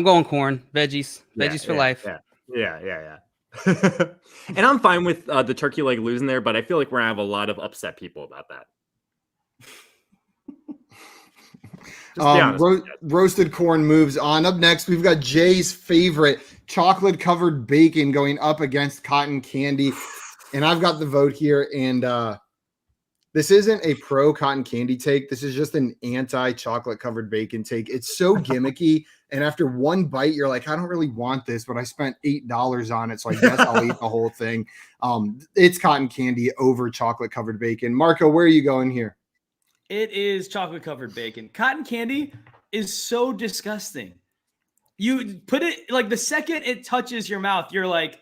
going corn. Veggies for life. Yeah. And I'm fine with the turkey leg losing there, but I feel like we're gonna have a lot of upset people about that. Roasted corn moves on. Up next, we've got Jay's favorite chocolate covered bacon going up against cotton candy. And I've got the vote here. And this isn't a pro cotton candy take. This is just an anti chocolate covered bacon take. It's so gimmicky. And after one bite, you're like, I don't really want this, but I spent $8 on it. So I guess I'll eat the whole thing. It's cotton candy over chocolate covered bacon. Marco, where are you going here? It is chocolate covered bacon. Cotton candy is so disgusting. You put it like the second it touches your mouth, you're like,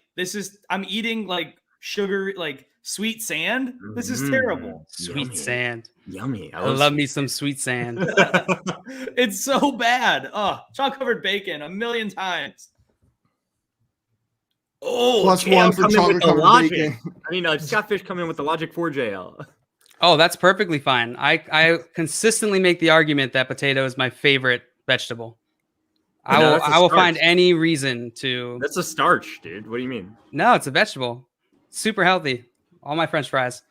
I'm eating like sugar, like sweet sand. This is terrible. Sweet sand. Yummy. I love me some sweet sand. It's so bad. Oh, chocolate covered bacon 1,000,000 times. Oh, +1 for chocolate covered bacon. I mean, Scott Fish coming in with the logic for JL. Oh, that's perfectly fine. I consistently make the argument that potato is my favorite vegetable. I will find any reason to. That's a starch, dude. What do you mean? No, it's a vegetable. Super healthy. All my French fries.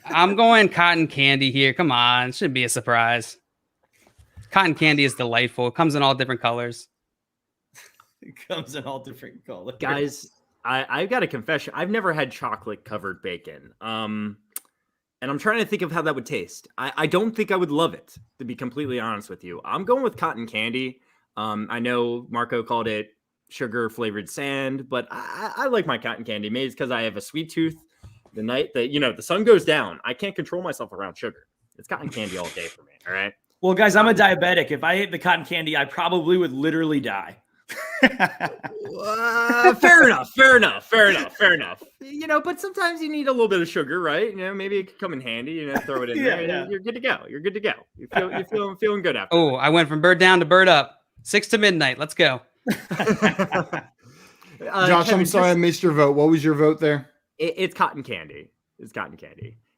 I'm going cotton candy here. Come on. It shouldn't be a surprise. Cotton candy is delightful. It comes in all different colors. Guys, I've got a confession. I've never had chocolate covered bacon. And I'm trying to think of how that would taste. I don't think I would love it, to be completely honest with you. I'm going with cotton candy. I know Marco called it sugar flavored sand, but I like my cotton candy. Maybe it's because I have a sweet tooth. The night that, the sun goes down, I can't control myself around sugar. It's cotton candy all day for me. All right. Well, guys, I'm a diabetic. If I ate the cotton candy, I probably would literally die. Fair enough. But sometimes you need a little bit of sugar, right? Maybe it could come in handy. Throw it in there. Yeah. You're good to go. You're feeling good after. Oh, I went from bird down to bird up. 6 to midnight. Let's go. Josh, Kevin, I'm sorry I missed your vote. What was your vote there? It's cotton candy.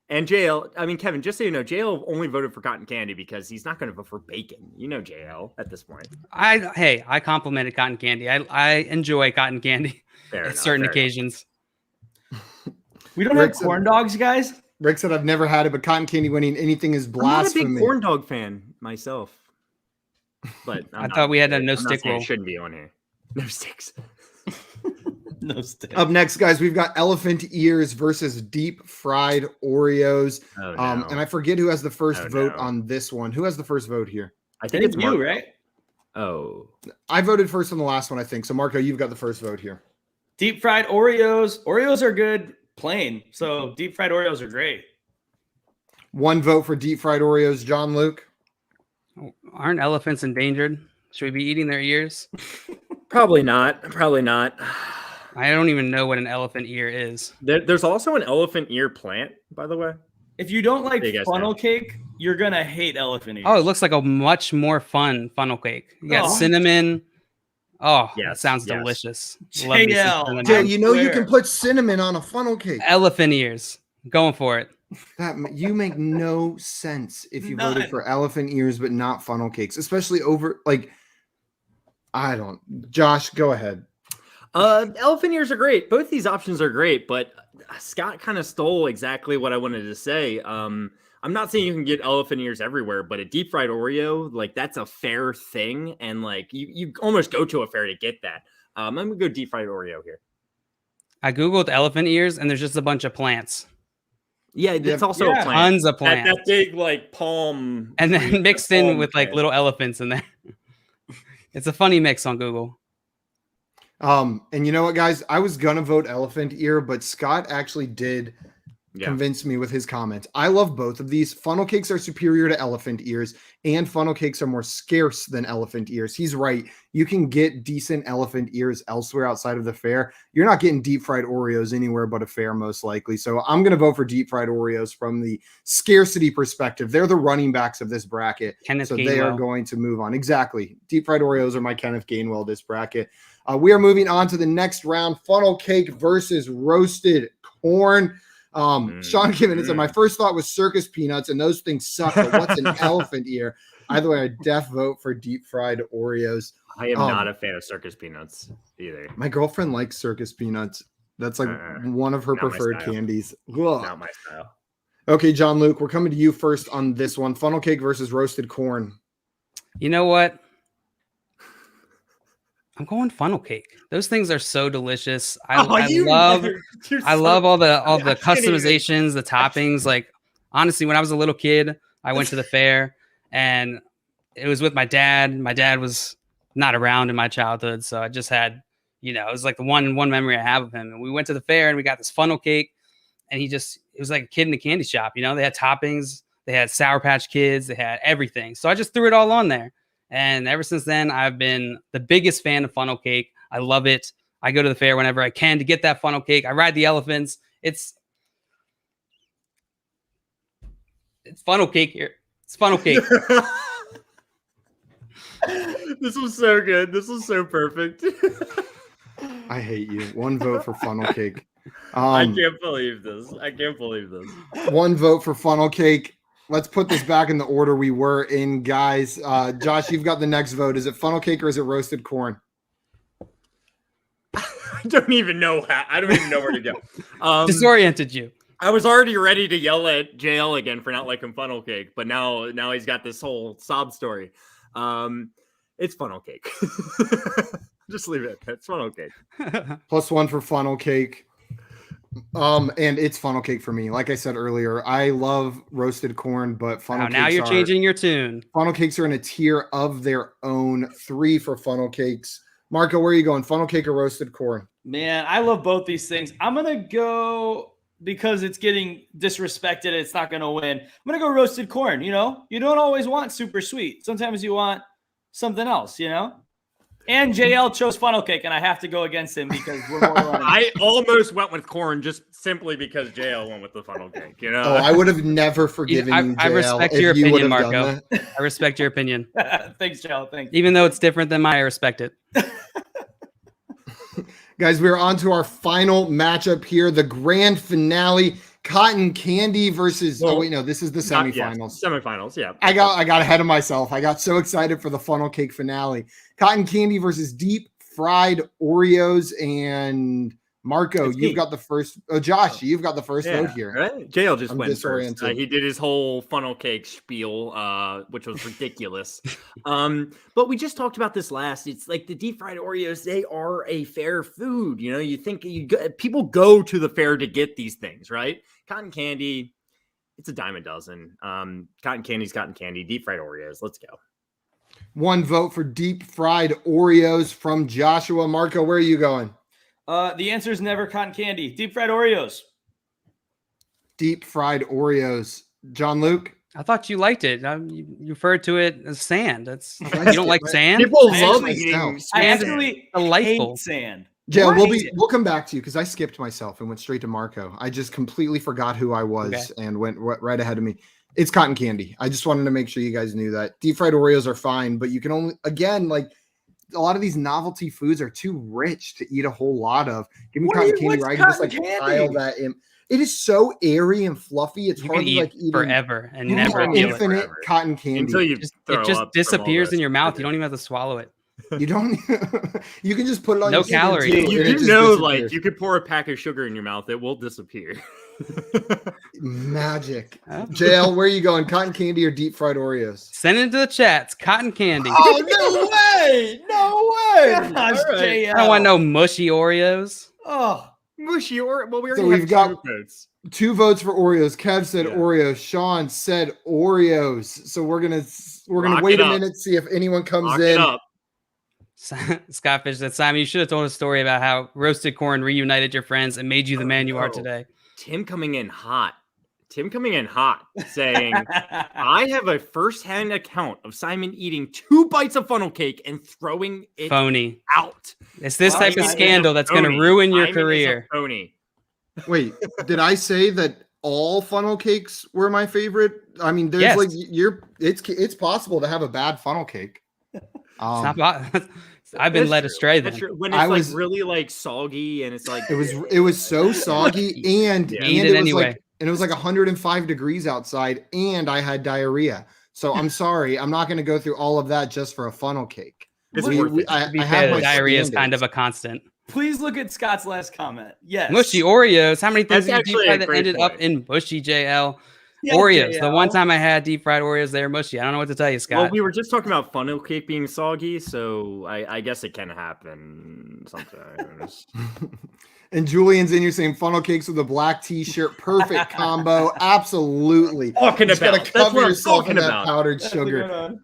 And JL, Kevin, just so you know, JL only voted for cotton candy because he's not going to vote for bacon. JL at this point. I complimented cotton candy. I enjoy cotton candy at certain occasions. We don't have corn dogs, guys. Rick said I've never had it, but cotton candy winning anything is blasphemy. I'm not a big corn dog fan myself. But I thought we had a no stick rule. It shouldn't be on here. No sticks. No sticks. Up next, guys, we've got elephant ears versus deep fried Oreos. Oh, no. And I forget who has the first vote on this one. Who has the first vote here? I think it's you, Marco. right? Oh. I voted first on the last one, I think. So, Marco, you've got the first vote here. Deep fried Oreos. Oreos are good plain. So deep fried Oreos are great. One vote for deep fried Oreos. John Luke. Aren't elephants endangered? Should we be eating their ears? Probably not. I don't even know what an elephant ear is. There's also an elephant ear plant, by the way. If you don't like funnel cake, you're gonna hate elephant ears. Oh, it looks like a much more fun funnel cake. You got cinnamon. Oh, that sounds delicious. JL, Jill, you know you can put cinnamon on a funnel cake. Elephant ears. Going for it. That you make no sense if you voted for elephant ears but not funnel cakes, especially over like I don't. Josh, go ahead. Elephant ears are great. Both these options are great, but Scott kind of stole exactly what I wanted to say. I'm not saying you can get elephant ears everywhere, but a deep fried Oreo, like that's a fair thing, and like you almost go to a fair to get that. I'm gonna go deep fried Oreo here. I googled elephant ears, and there's just a bunch of plants. Yeah, it's also a plant. Tons of plants. That big like palm, and then mixed in with like little elephants in there. It's a funny mix on Google. And you know what, guys? I was gonna vote elephant ear, but Scott actually did convince me with his comments. I love both of these. Funnel cakes are superior to elephant ears, and funnel cakes are more scarce than elephant ears. He's right. You can get decent elephant ears elsewhere outside of the fair. You're not getting deep fried Oreos anywhere but a fair, most likely. So I'm gonna vote for deep fried Oreos from the scarcity perspective. They're the running backs of this bracket. Kenneth so Gainwell. They are going to move on. Exactly. Deep fried Oreos are my Kenneth Gainwell this bracket. We are moving on to the next round, funnel cake versus roasted corn. Sean Given said, my first thought was circus peanuts, and those things suck, but what's an elephant ear? Either way, I def vote for deep fried Oreos. I am not a fan of circus peanuts either. My girlfriend likes circus peanuts. That's like one of her preferred candies. Ugh. Not my style. Okay, John Luke, we're coming to you first on this one. Funnel cake versus roasted corn. You know what? I'm going funnel cake. Those things are so delicious. I love all the customizations, the toppings. Like honestly, when I was a little kid, I went to the fair and it was with my dad. My dad was not around in my childhood, so I just had, it was like the one memory I have of him. And we went to the fair and we got this funnel cake, and it was like a kid in a candy shop. They had toppings, they had Sour Patch Kids, they had everything. So I just threw it all on there. And ever since then, I've been the biggest fan of funnel cake. I love it. I go to the fair whenever I can to get that funnel cake. I ride the elephants. It's funnel cake here. It's funnel cake. This was so good. This was so perfect. I hate you. One vote for funnel cake. I can't believe this. One vote for funnel cake. Let's put this back in the order we were in, guys. Josh, you've got the next vote. Is it funnel cake or is it roasted corn? I don't even know where to go. Disoriented you. I was already ready to yell at JL again for not liking funnel cake, but now he's got this whole sob story. It's funnel cake. Just leave it. It's funnel cake. +1 for funnel cake. And it's funnel cake for me. Like I said earlier, I love roasted corn, but funnel cakes now you're changing your tune. Funnel cakes are in a tier of their own. 3 for funnel cakes. Marco, where are you going? Funnel cake or roasted corn? Man, I love both these things. I'm going to go, because it's getting disrespected, it's not going to win. I'm going to go roasted corn. You don't always want super sweet. Sometimes you want something else, And JL chose funnel cake, and I have to go against him because we're more I almost went with corn just simply because JL went with the funnel cake. Oh, I would have never forgiven you, JL. I respect your opinion, Marco. I respect your opinion. Thanks, JL. Thanks. Even though it's different than mine, I respect it. Guys, we're on to our final matchup here, the grand finale. Cotton candy versus this is the semifinals. Semifinals, yeah. I got ahead of myself. I got so excited for the funnel cake finale. Cotton candy versus deep fried Oreos, and Marco, you've got the first. Josh, you've got the first vote here. Right? JL just went first. He did his whole funnel cake spiel, which was ridiculous. But we just talked about this last. It's like the deep fried Oreos. They are a fair food. You think people go to the fair to get these things, right? Cotton candy, it's a dime a dozen. Cotton candy's cotton candy. Deep fried Oreos. Let's go. 1 vote for deep fried Oreos from Joshua. Marco, where are you going? The answer is never cotton candy. Deep fried Oreos. Deep fried Oreos. John Luke? I thought you liked it. You referred to it as sand. You don't like sand? People love eating. I actually delightful. hate sand. Jay, we'll come back to you because I skipped myself and went straight to Marco. I just completely forgot who I was and went right ahead of me. It's cotton candy. I just wanted to make sure you guys knew that. Deep fried Oreos are fine, but you can only, again, like a lot of these novelty foods are too rich to eat a whole lot of. Give me cotton candy where I can just like pile that in. It is so airy and fluffy. It's hard to like eat forever and never infinite cotton candy until it just disappears in your mouth. You don't even have to swallow it. You don't. You can just put it on. No calories. Like you could pour a pack of sugar in your mouth; it will disappear. Magic. JL, where are you going? Cotton candy or deep fried Oreos? Send it to the chats. Cotton candy. Oh no way! No way! Gosh, I don't want no mushy Oreos. Oh, mushy Oreo. Well, we've got two votes for Oreos. Kev said Oreos. Sean said Oreos. So we're gonna wait a minute, see if anyone comes in. Scott Fish said, Simon, you should have told a story about how roasted corn reunited your friends and made you the man you are today. Tim coming in hot, saying, I have a first-hand account of Simon eating 2 bites of funnel cake and throwing it out. It's this type of scandal that's going to ruin your career. Phony. Wait, did I say that all funnel cakes were my favorite? I mean, there's it's possible to have a bad funnel cake. I've been led astray then. When it's really like soggy and it's like it was so soggy and it was like 105 degrees outside and I had diarrhea. So I'm sorry, I'm not going to go through all of that just for a funnel cake. Diarrhea is kind of a constant. Please look at Scott's last comment. Yes. Mushy Oreos. How many things did you try that ended up in mushy JL? Yeah, Oreos. The one time I had deep fried Oreos, they were mushy. I don't know what to tell you, Scott. Well, we were just talking about funnel cake being soggy, so I guess it can happen sometimes. And Julian's in here saying funnel cakes with a black t-shirt, perfect combo. Absolutely. That's what I'm talking about. Powdered sugar.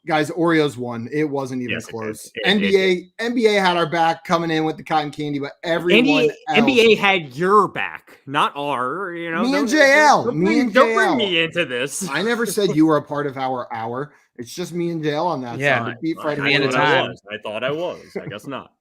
Guys, Oreos won. It wasn't even close. NBA had our back coming in with the cotton candy, but everyone else, NBA had your back, not our. You know, me and JL. Don't bring me into this. I never said you were a part of our hour. It's just me and JL on that side. I thought I was. I guess not.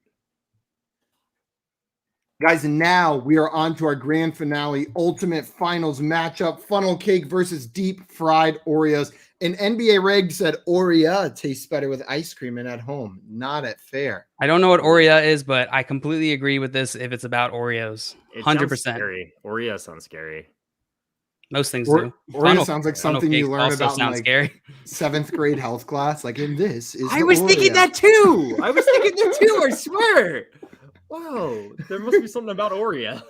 Guys, and now we are on to our grand finale, ultimate finals matchup, funnel cake versus deep fried Oreos. And NBA Reg said Oreo tastes better with ice cream and at home, not at fair. I don't know what Oreo is, but I completely agree with this if it's about Oreos. 100%. Oreo sounds scary. Most things do. Oreo sounds like something you learn about in like 7th grade health class. Like, in this is I was thinking that too. I swear. Whoa, there must be something about Oreo.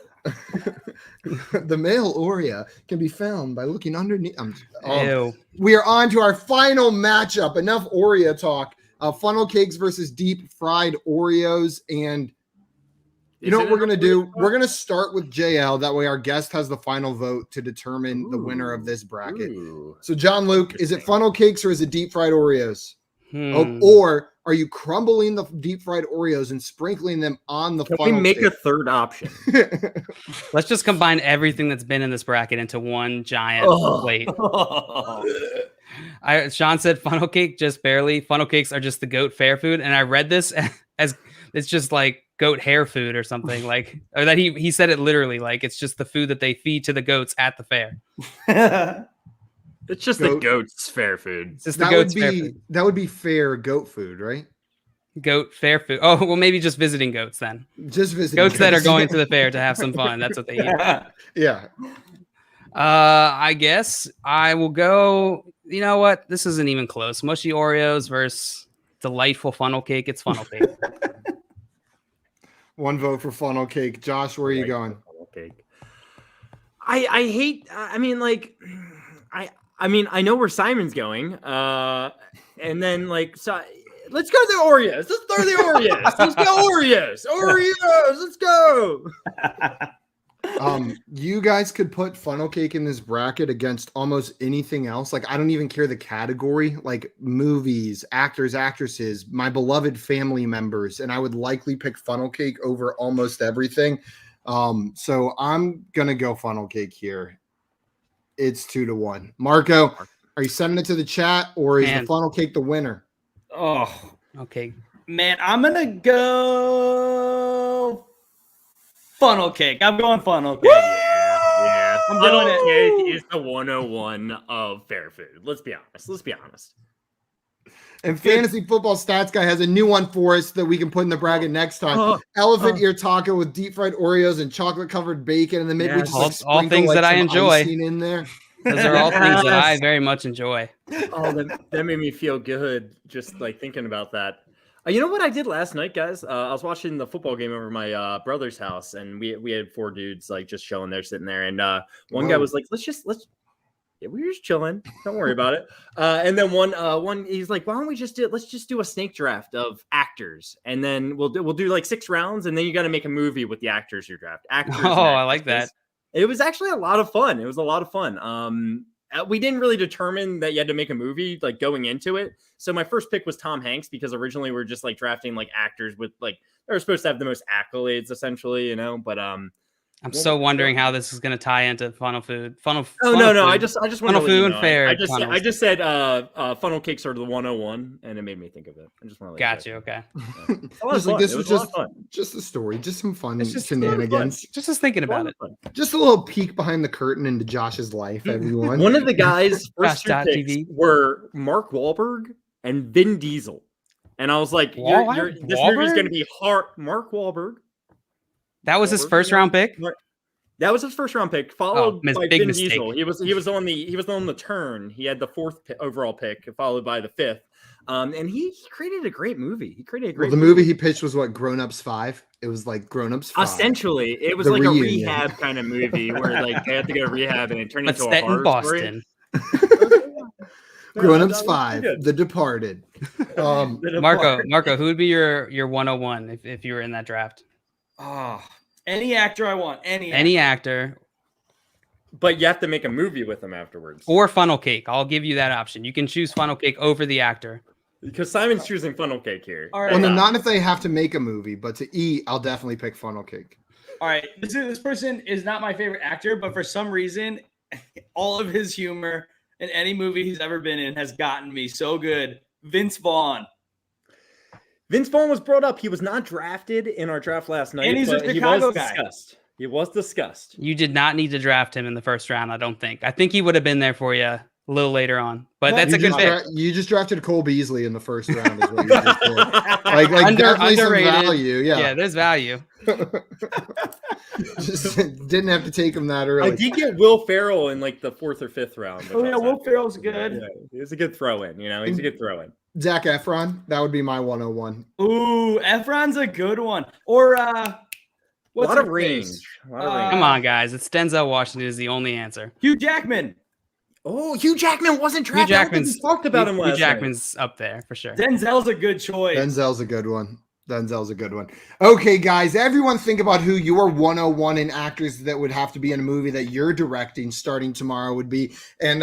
The male Oreo can be found by looking underneath. We are on to our final matchup. Enough Oreo talk. Funnel cakes versus deep fried Oreos. And you know what we're going to do? We're going to start with JL. That way our guest has the final vote to determine the winner of this bracket. So John Luke, is it funnel cakes or is it deep fried Oreos? Or are you crumbling the deep fried Oreos and sprinkling them on the funnel? Can we make a third option? Let's just combine everything that's been in this bracket into one giant plate. Sean said funnel cake just barely. Funnel cakes are just the goat fair food. And I read this as it's just like goat hair food or something, like, or that he said it literally, like it's just the food that they feed to the goats at the fair. It's just the goat's fair food. It's just the goat's fair food. That would be fair goat food, right? Goat fair food. Oh, well, maybe just visiting goats then. Just visiting goats that are going to the fair to have some fun. That's what they eat. Yeah. I guess I will go. You know what? This isn't even close. Mushy Oreos versus delightful funnel cake. It's funnel cake. One vote for funnel cake. Josh, where are you going? Funnel cake. I hate. I mean, I know where Simon's going. And then let's go to the Oreos. Let's throw the Oreos. Let's go Oreos. Oreos. Let's go. You guys could put funnel cake in this bracket against almost anything else. Like, I don't even care the category, like movies, actors, actresses, my beloved family members, and I would likely pick funnel cake over almost everything. So I'm gonna go funnel cake here. It's 2-1. Marco, are you sending it to the chat or is the funnel cake the winner? Oh, okay. Man, I'm going to go funnel cake. I'm going funnel cake. Yeah. I'm Funnel doing cake is the 101 of fair food. Let's be honest. And Fantasy Football Stats Guy has a new one for us that we can put in the bracket next time. Elephant ear taco with deep fried Oreos and chocolate covered bacon, and then maybe we just all things like that I enjoy in there. Those are all things that I very much enjoy. Oh, that made me feel good just like thinking about that. You know what I did last night, guys? I was watching the football game over my brother's house, and we had 4 dudes like just chilling there, sitting there, and one guy was like, "Yeah, we were just chilling. Don't worry about it." And then one he's like, "Why don't we let's just do a snake draft of actors, and then we'll do like 6 rounds, and then you got to make a movie with the actors you draft." Actors. I like that. It was actually a lot of fun. We didn't really determine that you had to make a movie like going into it. So my first pick was Tom Hanks because originally we were just like drafting like actors with like they were supposed to have the most accolades essentially, you know. But I'm so wondering how this is going to tie into funnel food. No. I just want funnel food and fair. I just said funnel cakes are the 101, and it made me think of it. I just want to got you. Okay. This was just a story, just some fun shenanigans. Just thinking about it. Just a little peek behind the curtain into Josh's life, everyone. One of the guys first 2 picks were Mark Wahlberg and Vin Diesel, and I was like, this movie's going to be hard. Mark Wahlberg. That was his first round pick. That was his first round pick, followed by big Vin mistake. Diesel. He was on the turn. He had the 4th overall pick, followed by the 5th. And he created a great movie. The movie he pitched was what, Grown Ups 5? It was like Grown Ups 5. Essentially, it was like a rehab kind of movie where like they had to go to rehab and it turned into a horror Boston. story. Grown Ups 5, The Departed. Marco, who would be your 101 if you were in that draft? Oh, any actor I want. Any actor. But you have to make a movie with them afterwards. Or funnel cake. I'll give you that option. You can choose funnel cake over the actor. Because Simon's choosing funnel cake here. All right. Well, no, not if they have to make a movie, but to eat, I'll definitely pick funnel cake. All right. This person is not my favorite actor, but for some reason, all of his humor in any movie he's ever been in has gotten me so good. Vince Vaughn. Vince Vaughn was brought up. He was not drafted in our draft last night. And he's a Chicago guy. He was discussed. You did not need to draft him in the first round, I don't think. I think he would have been there for you a little later on. But that's a good pick. You just drafted Cole Beasley in the first round is what you just did. Like definitely underrated. Some value. Yeah, there's value. Just didn't have to take him that early. I did get Will Ferrell in like the 4th or 5th round. Oh, yeah, Will Ferrell's good. Yeah, he's a good throw-in, you know. He's a good throw-in. Zac Efron, that would be my 101. Ooh, Efron's a good one. Or a lot of range. Come on, guys. It's Denzel Washington is the only answer. Hugh Jackman. Oh, Hugh Jackman wasn't drafted. We talked about him last Hugh Jackman's up there for sure. Denzel's a good choice. Denzel's a good one. Okay, guys, everyone think about who your 101 in actors that would have to be in a movie that you're directing starting tomorrow would be. And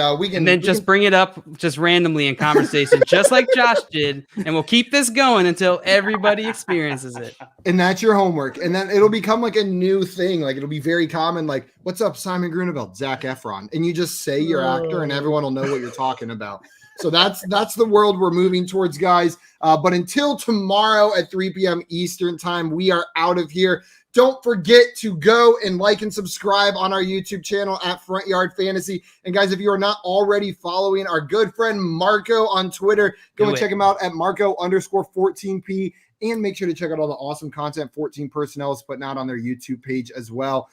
bring it up just randomly in conversation, just like Josh did. And we'll keep this going until everybody experiences it. And that's your homework. And then it'll become like a new thing. Like it'll be very common. Like, what's up, Simon Grunewald, Zac Efron. And you just say your actor and everyone will know what you're talking about. So that's the world we're moving towards, guys. But until tomorrow at 3 p.m. Eastern time, we are out of here. Don't forget to go and like and subscribe on our YouTube channel at Front Yard Fantasy. And guys, if you are not already following our good friend Marco on Twitter, go and check him out at Marco_14P. And make sure to check out all the awesome content 14 Personnel is putting out on their YouTube page as well.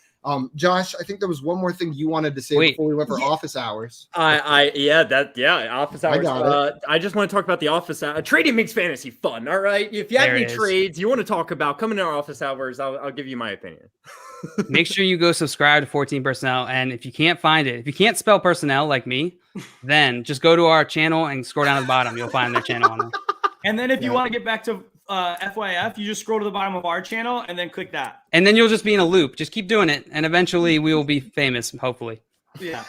Josh, I think there was one more thing you wanted to say before we went for office hours. Office hours. I just want to talk about the office hours. Trading makes fantasy fun. All right. If you have any trades you want to talk about, come into our office hours. I'll give you my opinion. Make sure you go subscribe to 14 Personnel. And if you can't find it, if you can't spell personnel like me, then just go to our channel and scroll down to the bottom. You'll find their channel on there. And then if you want to get back to FYF, you just scroll to the bottom of our channel and then click that. And then you'll just be in a loop. Just keep doing it. And eventually we will be famous, hopefully. Yeah.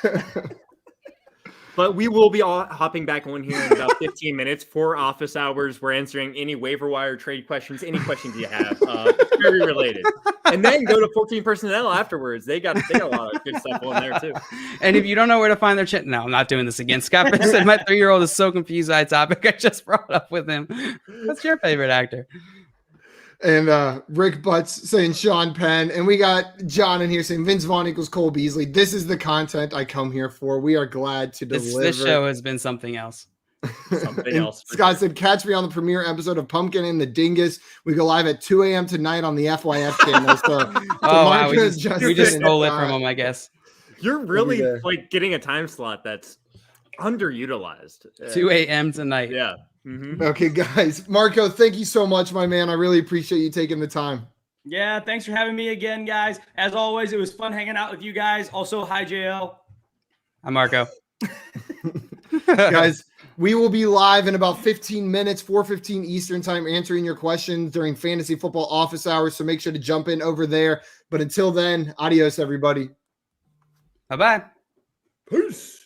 But we will be all hopping back on here in about 15 minutes for office hours. We're answering any waiver wire trade questions, any questions you have, very related. And then go to 14 personnel afterwards. They got a lot of good stuff on there too. And if you don't know where to find their chat, no, I'm not doing this again. Scott said my 3-year-old is so confused by a topic I just brought up with him. What's your favorite actor? And Rick Butts saying Sean Penn. And we got John in here saying Vince Vaughn equals Cole Beasley. This is the content I come here for. We are glad to deliver. This show has been something else. Something else. Scott said, catch me on the premiere episode of Pumpkin and the Dingus. We go live at 2 a.m. tonight on the FYF channel. Wow, we just stole it from him, I guess. You're really like getting a time slot that's underutilized. 2 a.m. tonight. Yeah. Mm-hmm. Okay, guys. Marco, thank you so much, my man. I really appreciate you taking the time. Yeah, thanks for having me again, guys. As always, it was fun hanging out with you guys. Also, hi, JL. Hi, Marco. Guys, we will be live in about 15 minutes, 4:15 Eastern time, answering your questions during Fantasy Football Office Hours. So make sure to jump in over there. But until then, adios, everybody. Bye-bye. Peace.